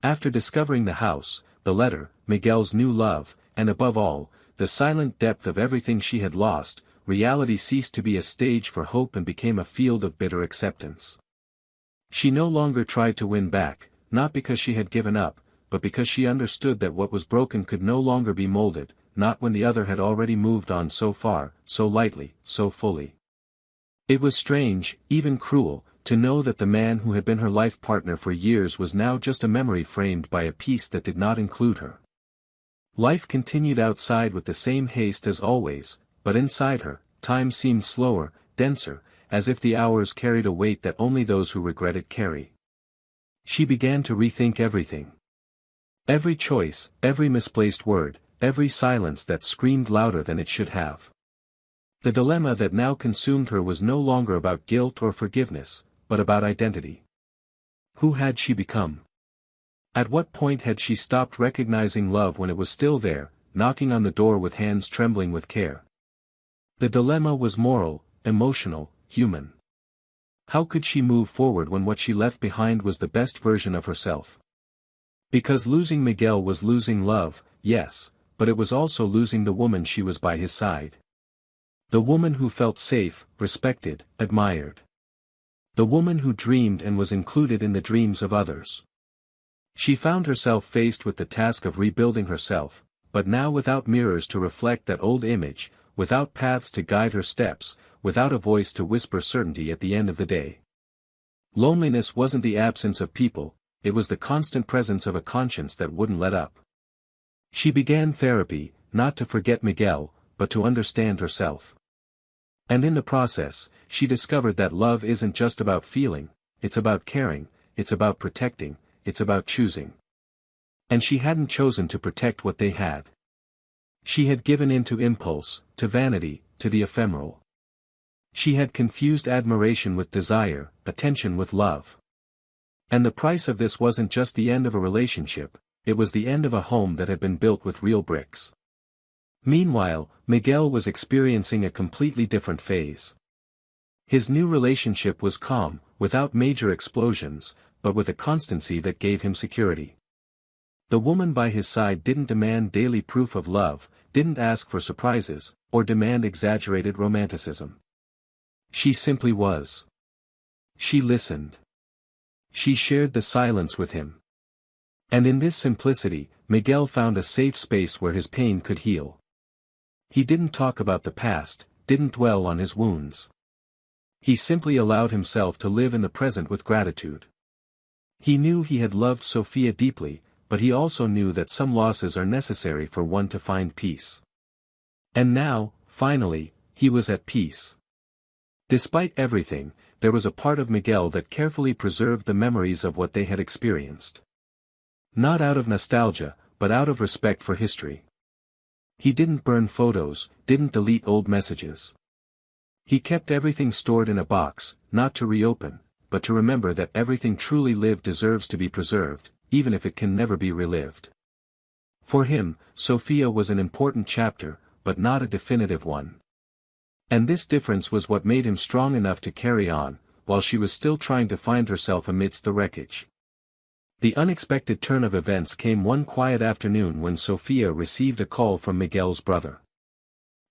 After discovering the house, the letter, Miguel's new love, and above all, the silent depth of everything she had lost, reality ceased to be a stage for hope and became a field of bitter acceptance. She no longer tried to win back, not because she had given up, but because she understood that what was broken could no longer be molded, not when the other had already moved on so far, so lightly, so fully. It was strange, even cruel, to know that the man who had been her life partner for years was now just a memory framed by a piece that did not include her. Life continued outside with the same haste as always, but inside her, time seemed slower, denser, as if the hours carried a weight that only those who regret it carry. She began to rethink everything. Every choice, every misplaced word, every silence that screamed louder than it should have. The dilemma that now consumed her was no longer about guilt or forgiveness, but about identity. Who had she become? At what point had she stopped recognizing love when it was still there, knocking on the door with hands trembling with care? The dilemma was moral, emotional, human. How could she move forward when what she left behind was the best version of herself? Because losing Miguel was losing love, yes, but it was also losing the woman she was by his side. The woman who felt safe, respected, admired. The woman who dreamed and was included in the dreams of others. She found herself faced with the task of rebuilding herself, but now without mirrors to reflect that old image, without paths to guide her steps, without a voice to whisper certainty at the end of the day. Loneliness wasn't the absence of people, it was the constant presence of a conscience that wouldn't let up. She began therapy, not to forget Miguel, but to understand herself. And in the process, she discovered that love isn't just about feeling, it's about caring, it's about protecting, it's about choosing. And she hadn't chosen to protect what they had. She had given in to impulse, to vanity, to the ephemeral. She had confused admiration with desire, attention with love. And the price of this wasn't just the end of a relationship, it was the end of a home that had been built with real bricks. Meanwhile, Miguel was experiencing a completely different phase. His new relationship was calm, without major explosions, but with a constancy that gave him security. The woman by his side didn't demand daily proof of love, didn't ask for surprises, or demand exaggerated romanticism. She simply was. She listened. She shared the silence with him. And in this simplicity, Miguel found a safe space where his pain could heal. He didn't talk about the past, didn't dwell on his wounds. He simply allowed himself to live in the present with gratitude. He knew he had loved Sophia deeply, but he also knew that some losses are necessary for one to find peace. And now, finally, he was at peace. Despite everything, there was a part of Miguel that carefully preserved the memories of what they had experienced. Not out of nostalgia, but out of respect for history. He didn't burn photos, didn't delete old messages. He kept everything stored in a box, not to reopen, but to remember that everything truly lived deserves to be preserved, even if it can never be relived. For him, Sophia was an important chapter, but not a definitive one. And this difference was what made him strong enough to carry on, while she was still trying to find herself amidst the wreckage. The unexpected turn of events came one quiet afternoon when Sophia received a call from Miguel's brother.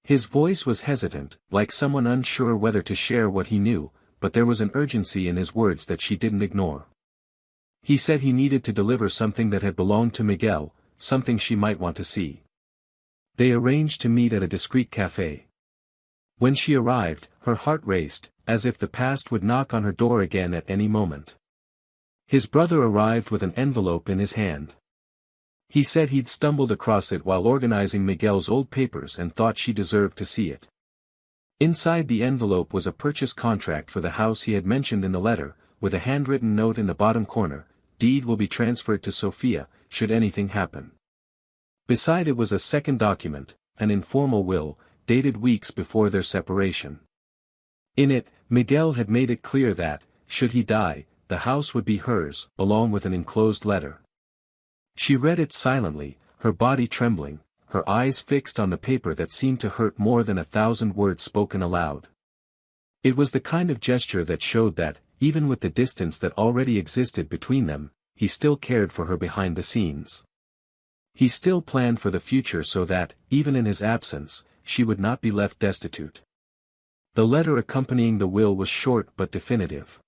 His voice was hesitant, like someone unsure whether to share what he knew, but there was an urgency in his words that she didn't ignore. He said he needed to deliver something that had belonged to Miguel, something she might want to see. They arranged to meet at a discreet cafe. When she arrived, her heart raced, as if the past would knock on her door again at any moment. His brother arrived with an envelope in his hand. He said he'd stumbled across it while organizing Miguel's old papers and thought she deserved to see it. Inside the envelope was a purchase contract for the house he had mentioned in the letter, with a handwritten note in the bottom corner: "Deed will be transferred to Sofia, should anything happen." Beside it was a second document, an informal will, dated weeks before their separation. In it, Miguel had made it clear that, should he die, the house would be hers, along with an enclosed letter. She read it silently, her body trembling, her eyes fixed on the paper that seemed to hurt more than 1,000 words spoken aloud. It was the kind of gesture that showed that, even with the distance that already existed between them, he still cared for her behind the scenes. He still planned for the future so that, even in his absence, she would not be left destitute. The letter accompanying the will was short but definitive.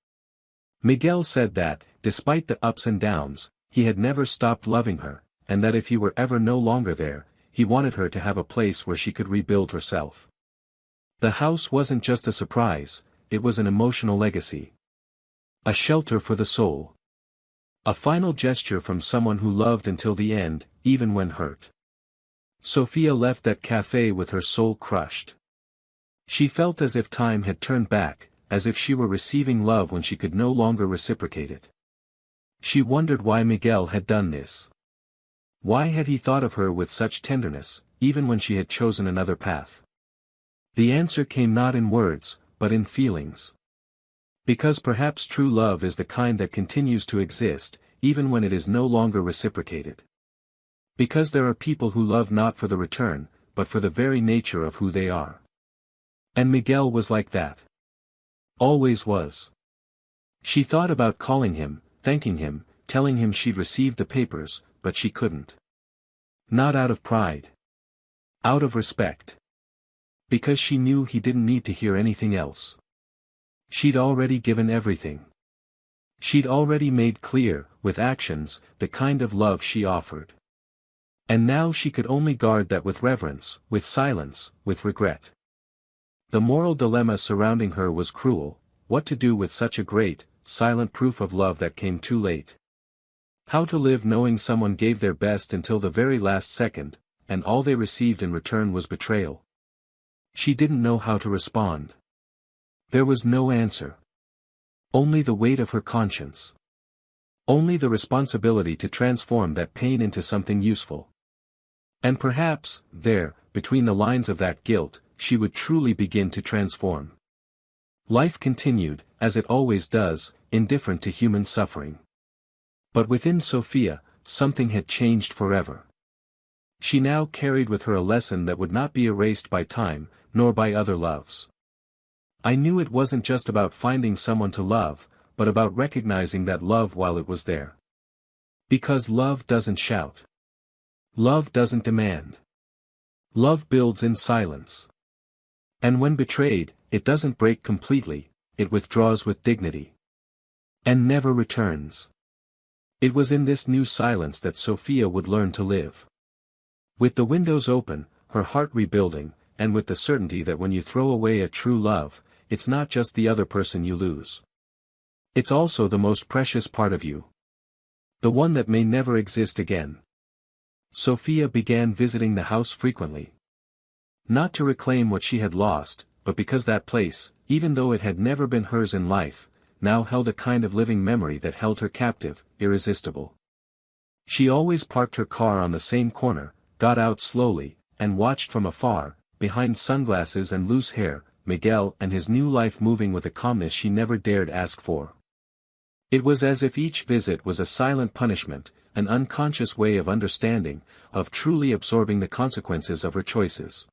Miguel said that, despite the ups and downs, he had never stopped loving her, and that if he were ever no longer there, he wanted her to have a place where she could rebuild herself. The house wasn't just a surprise, it was an emotional legacy. A shelter for the soul. A final gesture from someone who loved until the end, even when hurt. Sofia left that cafe with her soul crushed. She felt as if time had turned back, as if she were receiving love when she could no longer reciprocate it. She wondered why Miguel had done this. Why had he thought of her with such tenderness, even when she had chosen another path? The answer came not in words, but in feelings. Because perhaps true love is the kind that continues to exist, even when it is no longer reciprocated. Because there are people who love not for the return, but for the very nature of who they are. And Miguel was like that. Always was. She thought about calling him, thanking him, telling him she'd received the papers, but she couldn't. Not out of pride. Out of respect. Because she knew he didn't need to hear anything else. She'd already given everything. She'd already made clear, with actions, the kind of love she offered. And now she could only guard that with reverence, with silence, with regret. The moral dilemma surrounding her was cruel: what to do with such a great, silent proof of love that came too late. How to live knowing someone gave their best until the very last second, and all they received in return was betrayal. She didn't know how to respond. There was no answer. Only the weight of her conscience. Only the responsibility to transform that pain into something useful. And perhaps, there, between the lines of that guilt, she would truly begin to transform. Life continued, as it always does, indifferent to human suffering. But within Sofia, something had changed forever. She now carried with her a lesson that would not be erased by time, nor by other loves. I knew it wasn't just about finding someone to love, but about recognizing that love while it was there. Because love doesn't shout. Love doesn't demand. Love builds in silence. And when betrayed, it doesn't break completely, it withdraws with dignity. And never returns. It was in this new silence that Sofia would learn to live. With the windows open, her heart rebuilding, and with the certainty that when you throw away a true love, it's not just the other person you lose. It's also the most precious part of you. The one that may never exist again. Sofia began visiting the house frequently. Not to reclaim what she had lost, but because that place, even though it had never been hers in life, now held a kind of living memory that held her captive, irresistible. She always parked her car on the same corner, got out slowly, and watched from afar, behind sunglasses and loose hair, Miguel and his new life moving with a calmness she never dared ask for. It was as if each visit was a silent punishment, an unconscious way of understanding, of truly absorbing the consequences of her choices.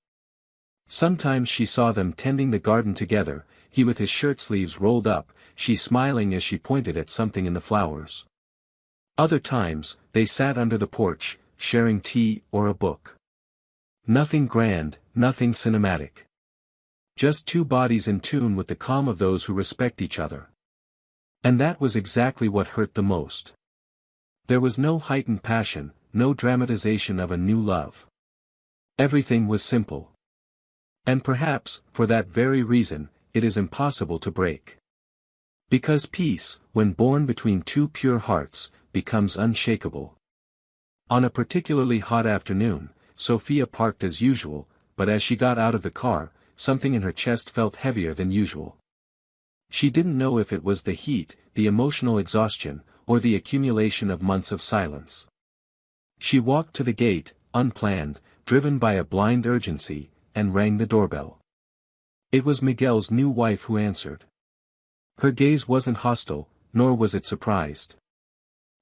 Sometimes she saw them tending the garden together, he with his shirt sleeves rolled up, she smiling as she pointed at something in the flowers. Other times, they sat under the porch, sharing tea or a book. Nothing grand, nothing cinematic. Just two bodies in tune with the calm of those who respect each other. And that was exactly what hurt the most. There was no heightened passion, no dramatization of a new love. Everything was simple. And perhaps, for that very reason, it is impossible to break. Because peace, when born between two pure hearts, becomes unshakable. On a particularly hot afternoon, Sophia parked as usual, but as she got out of the car, something in her chest felt heavier than usual. She didn't know if it was the heat, the emotional exhaustion, or the accumulation of months of silence. She walked to the gate, unplanned, driven by a blind urgency, and rang the doorbell. It was Miguel's new wife who answered. Her gaze wasn't hostile, nor was it surprised.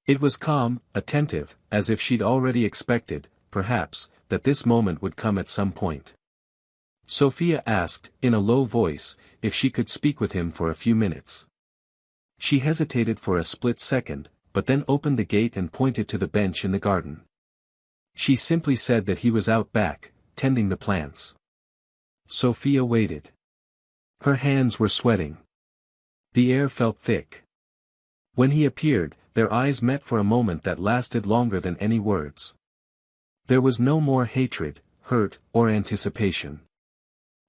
It was calm, attentive, as if she'd already expected, perhaps, that this moment would come at some point. Sophia asked, in a low voice, if she could speak with him for a few minutes. She hesitated for a split second, but then opened the gate and pointed to the bench in the garden. She simply said that he was out back, tending the plants. Sophia waited. Her hands were sweating. The air felt thick. When he appeared, their eyes met for a moment that lasted longer than any words. There was no more hatred, hurt, or anticipation.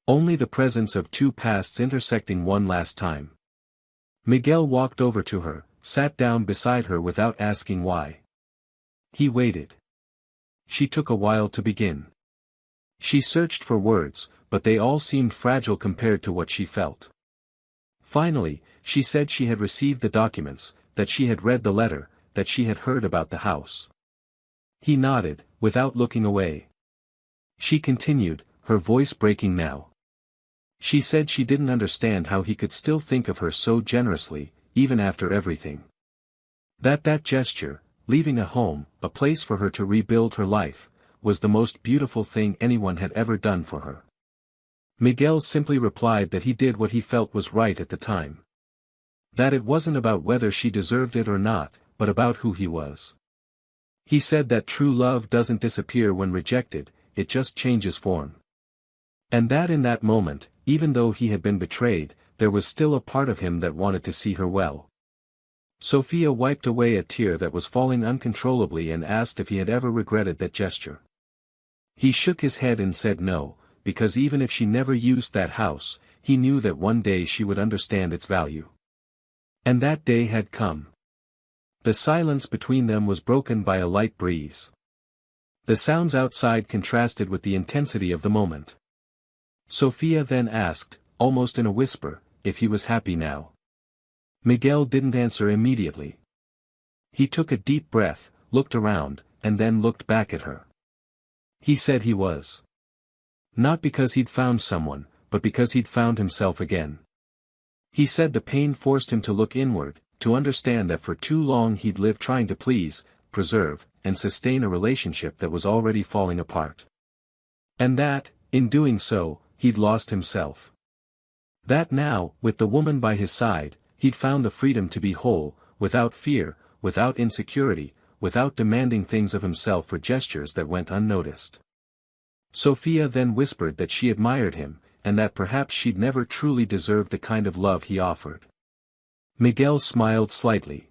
Only the presence of two pasts intersecting one last time. Miguel walked over to her, sat down beside her without asking why. He waited. She took a while to begin. She searched for words, but they all seemed fragile compared to what she felt. Finally, she said she had received the documents, that she had read the letter, that she had heard about the house. He nodded, without looking away. She continued, her voice breaking now. She said she didn't understand how he could still think of her so generously, even after everything. That gesture, leaving a home, a place for her to rebuild her life, was the most beautiful thing anyone had ever done for her. Miguel simply replied that he did what he felt was right at the time. That it wasn't about whether she deserved it or not, but about who he was. He said that true love doesn't disappear when rejected, it just changes form. And that in that moment, even though he had been betrayed, there was still a part of him that wanted to see her well. Sophia wiped away a tear that was falling uncontrollably and asked if he had ever regretted that gesture. He shook his head and said no, because even if she never used that house, he knew that one day she would understand its value. And that day had come. The silence between them was broken by a light breeze. The sounds outside contrasted with the intensity of the moment. Sophia then asked, almost in a whisper, if he was happy now. Miguel didn't answer immediately. He took a deep breath, looked around, and then looked back at her. He said he was. Not because he'd found someone, but because he'd found himself again. He said the pain forced him to look inward, to understand that for too long he'd lived trying to please, preserve, and sustain a relationship that was already falling apart. And that, in doing so, he'd lost himself. That now, with the woman by his side, he'd found the freedom to be whole, without fear, without insecurity, without demanding things of himself for gestures that went unnoticed. Sophia then whispered that she admired him, and that perhaps she'd never truly deserved the kind of love he offered. Miguel smiled slightly.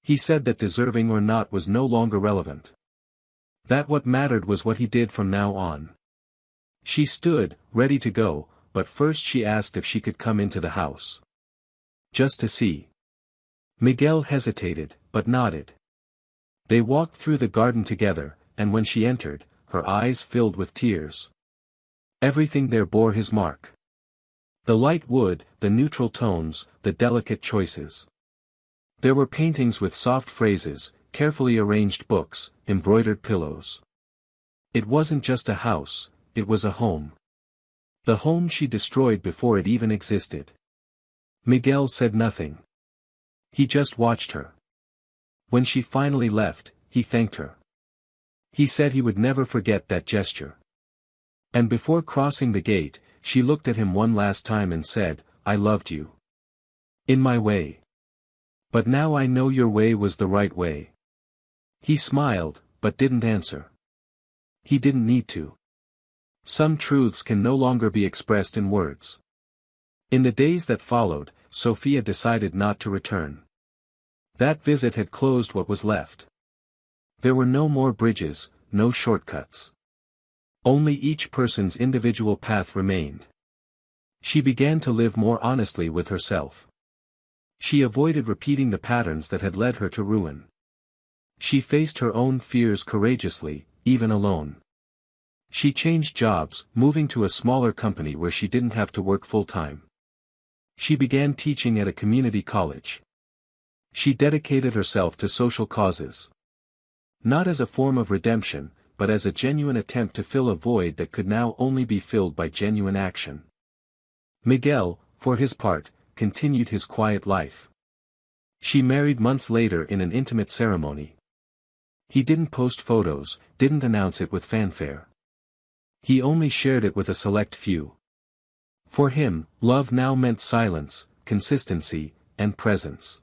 He said that deserving or not was no longer relevant. That what mattered was what he did from now on. She stood, ready to go, but first she asked if she could come into the house. Just to see. Miguel hesitated, but nodded. They walked through the garden together, and when she entered, her eyes filled with tears. Everything there bore his mark. The light wood, the neutral tones, the delicate choices. There were paintings with soft phrases, carefully arranged books, embroidered pillows. It wasn't just a house, it was a home. The home she destroyed before it even existed. Miguel said nothing. He just watched her. When she finally left, he thanked her. He said he would never forget that gesture. And before crossing the gate, she looked at him one last time and said, "I loved you. In my way. But now I know your way was the right way." He smiled, but didn't answer. He didn't need to. Some truths can no longer be expressed in words. In the days that followed, Sophia decided not to return. That visit had closed what was left. There were no more bridges, no shortcuts. Only each person's individual path remained. She began to live more honestly with herself. She avoided repeating the patterns that had led her to ruin. She faced her own fears courageously, even alone. She changed jobs, moving to a smaller company where she didn't have to work full-time. She began teaching at a community college. She dedicated herself to social causes. Not as a form of redemption, but as a genuine attempt to fill a void that could now only be filled by genuine action. Miguel, for his part, continued his quiet life. She married months later in an intimate ceremony. He didn't post photos, didn't announce it with fanfare. He only shared it with a select few. For him, love now meant silence, consistency, and presence.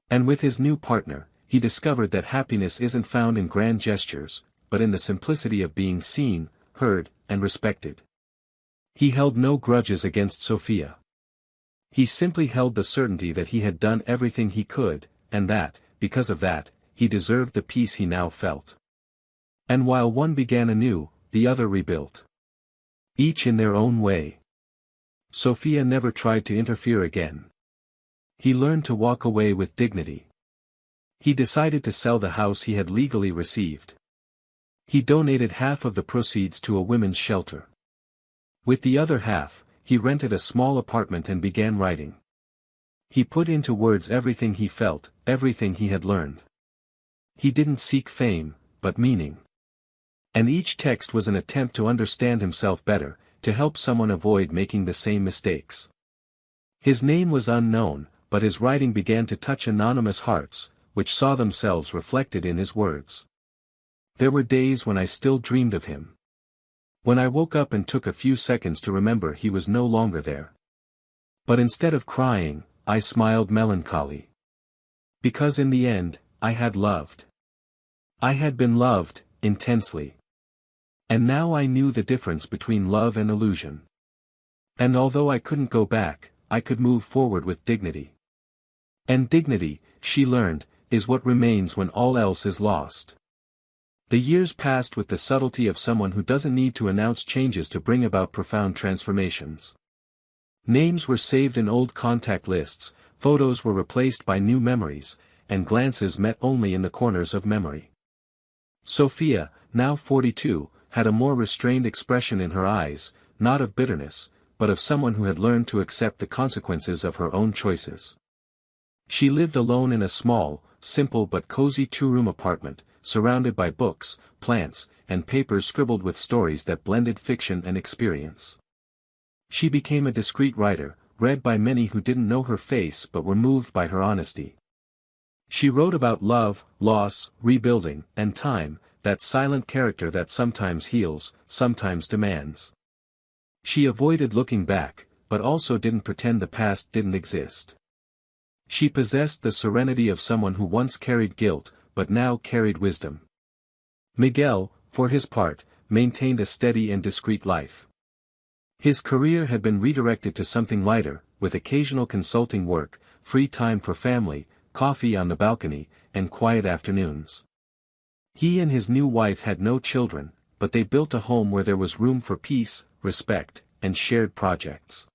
And with his new partner, he discovered that happiness isn't found in grand gestures, but in the simplicity of being seen, heard, and respected. He held no grudges against Sophia. He simply held the certainty that he had done everything he could, and that, because of that, he deserved the peace he now felt. And while one began anew, the other rebuilt. Each in their own way. Sophia never tried to interfere again. He learned to walk away with dignity. He decided to sell the house he had legally received. He donated half of the proceeds to a women's shelter. With the other half, he rented a small apartment and began writing. He put into words everything he felt, everything he had learned. He didn't seek fame, but meaning. And each text was an attempt to understand himself better, to help someone avoid making the same mistakes. His name was unknown, but his writing began to touch anonymous hearts, which saw themselves reflected in his words. There were days when I still dreamed of him. When I woke up and took a few seconds to remember he was no longer there. But instead of crying, I smiled melancholy. Because in the end, I had loved. I had been loved, intensely. And now I knew the difference between love and illusion. And although I couldn't go back, I could move forward with dignity. And dignity, she learned, is what remains when all else is lost. The years passed with the subtlety of someone who doesn't need to announce changes to bring about profound transformations. Names were saved in old contact lists, photos were replaced by new memories, and glances met only in the corners of memory. Sophia, now 42, had a more restrained expression in her eyes, not of bitterness, but of someone who had learned to accept the consequences of her own choices. She lived alone in a small, simple but cozy two-room apartment, surrounded by books, plants, and papers scribbled with stories that blended fiction and experience. She became a discreet writer, read by many who didn't know her face but were moved by her honesty. She wrote about love, loss, rebuilding, and time, that silent character that sometimes heals, sometimes demands. She avoided looking back, but also didn't pretend the past didn't exist. She possessed the serenity of someone who once carried guilt, but now carried wisdom. Miguel, for his part, maintained a steady and discreet life. His career had been redirected to something lighter, with occasional consulting work, free time for family, coffee on the balcony, and quiet afternoons. He and his new wife had no children, but they built a home where there was room for peace, respect, and shared projects.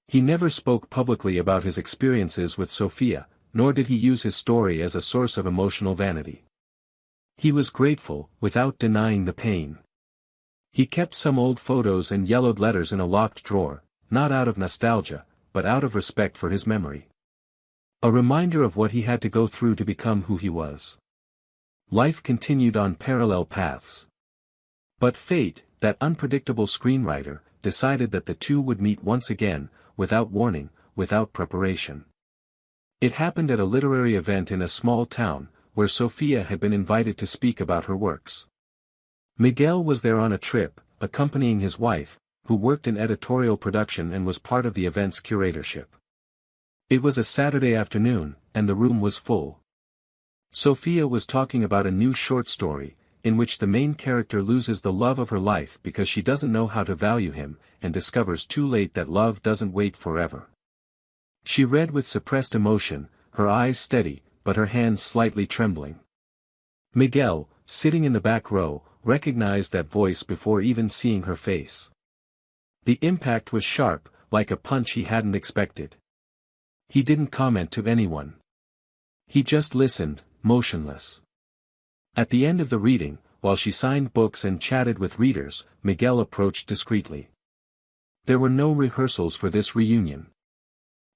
He never spoke publicly about his experiences with Sophia, nor did he use his story as a source of emotional vanity. He was grateful, without denying the pain. He kept some old photos and yellowed letters in a locked drawer, not out of nostalgia, but out of respect for his memory. A reminder of what he had to go through to become who he was. Life continued on parallel paths. But fate, that unpredictable screenwriter, decided that the two would meet once again, without warning, without preparation. It happened at a literary event in a small town, where Sophia had been invited to speak about her works. Miguel was there on a trip, accompanying his wife, who worked in editorial production and was part of the event's curatorship. It was a Saturday afternoon, and the room was full. Sophia was talking about a new short story, in which the main character loses the love of her life because she doesn't know how to value him, and discovers too late that love doesn't wait forever. She read with suppressed emotion, her eyes steady, but her hands slightly trembling. Miguel, sitting in the back row, recognized that voice before even seeing her face. The impact was sharp, like a punch he hadn't expected. He didn't comment to anyone. He just listened, motionless. At the end of the reading, while she signed books and chatted with readers, Miguel approached discreetly. There were no rehearsals for this reunion.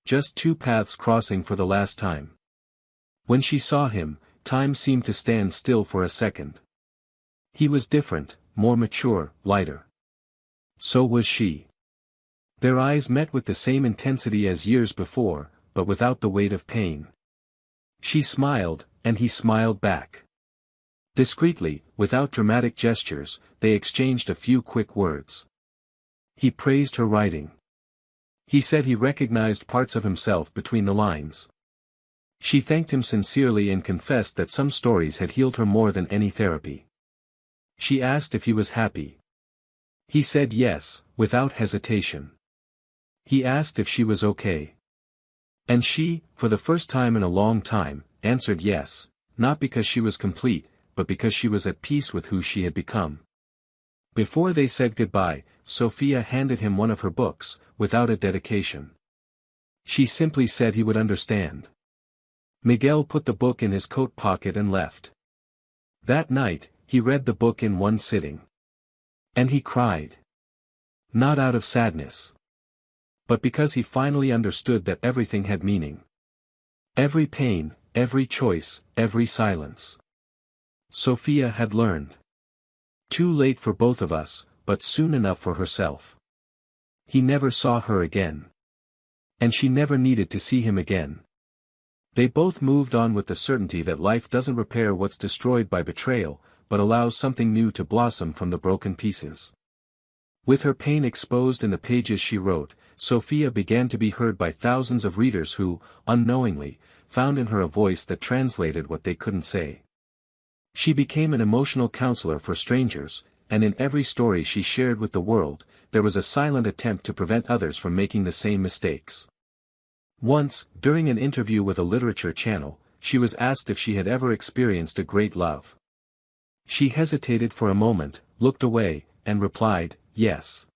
Just two paths crossing for the last time. When she saw him, time seemed to stand still for a second. He was different, more mature, lighter. So was she. Their eyes met with the same intensity as years before, but without the weight of pain. She smiled, and he smiled back. Discreetly, without dramatic gestures, they exchanged a few quick words. He praised her writing. He said he recognized parts of himself between the lines. She thanked him sincerely and confessed that some stories had healed her more than any therapy. She asked if he was happy. He said yes, without hesitation. He asked if she was okay. And she, for the first time in a long time, answered yes, not because she was complete, but because she was at peace with who she had become. Before they said goodbye, Sophia handed him one of her books, without a dedication. She simply said he would understand. Miguel put the book in his coat pocket and left. That night, he read the book in one sitting. And he cried. Not out of sadness. But because he finally understood that everything had meaning. Every pain, every choice, every silence. Sophia had learned. Too late for both of us, but soon enough for herself. He never saw her again. And she never needed to see him again. They both moved on with the certainty that life doesn't repair what's destroyed by betrayal, but allows something new to blossom from the broken pieces. With her pain exposed in the pages she wrote, Sophia began to be heard by thousands of readers who, unknowingly, found in her a voice that translated what they couldn't say. She became an emotional counselor for strangers, and in every story she shared with the world, there was a silent attempt to prevent others from making the same mistakes. Once, during an interview with a literature channel, she was asked if she had ever experienced a great love. She hesitated for a moment, looked away, and replied, yes.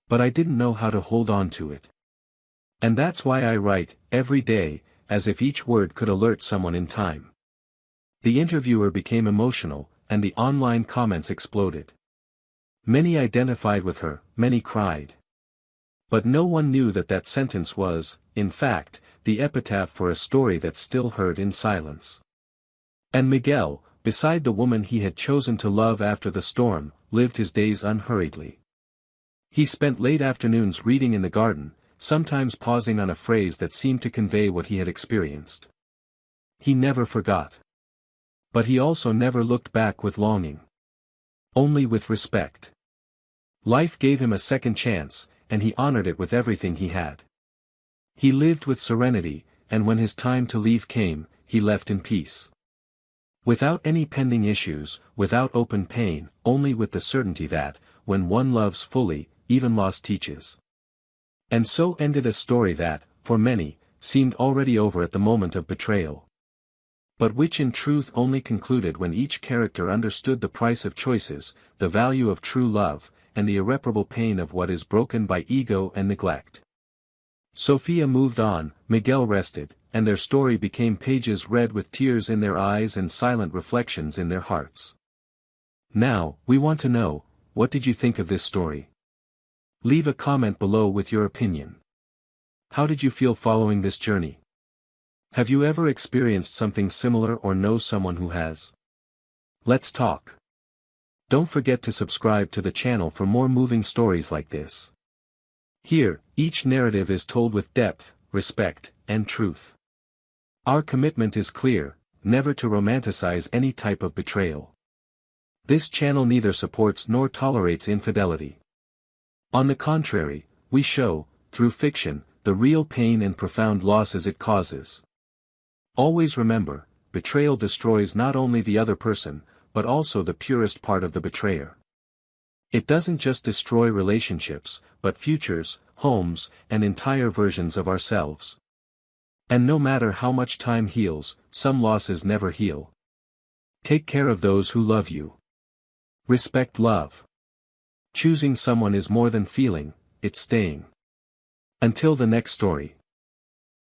But I didn't know how to hold on to it. And that's why I write, every day, as if each word could alert someone in time. The interviewer became emotional, and the online comments exploded. Many identified with her, many cried. But no one knew that that sentence was, in fact, the epitaph for a story that's still heard in silence. And Miguel, beside the woman he had chosen to love after the storm, lived his days unhurriedly. He spent late afternoons reading in the garden, sometimes pausing on a phrase that seemed to convey what he had experienced. He never forgot. But he also never looked back with longing. Only with respect. Life gave him a second chance, and he honored it with everything he had. He lived with serenity, and when his time to leave came, he left in peace. Without any pending issues, without open pain, only with the certainty that, when one loves fully, even loss teaches. And so ended a story that, for many, seemed already over at the moment of betrayal. But which in truth only concluded when each character understood the price of choices, the value of true love, and the irreparable pain of what is broken by ego and neglect. Sophia moved on, Miguel rested, and their story became pages read with tears in their eyes and silent reflections in their hearts. Now, we want to know, what did you think of this story? Leave a comment below with your opinion. How did you feel following this journey? Have you ever experienced something similar or know someone who has? Let's talk. Don't forget to subscribe to the channel for more moving stories like this. Here, each narrative is told with depth, respect, and truth. Our commitment is clear, never to romanticize any type of betrayal. This channel neither supports nor tolerates infidelity. On the contrary, we show, through fiction, the real pain and profound losses it causes. Always remember, betrayal destroys not only the other person, but also the purest part of the betrayer. It doesn't just destroy relationships, but futures, homes, and entire versions of ourselves. And no matter how much time heals, some losses never heal. Take care of those who love you. Respect love. Choosing someone is more than feeling, it's staying. Until the next story.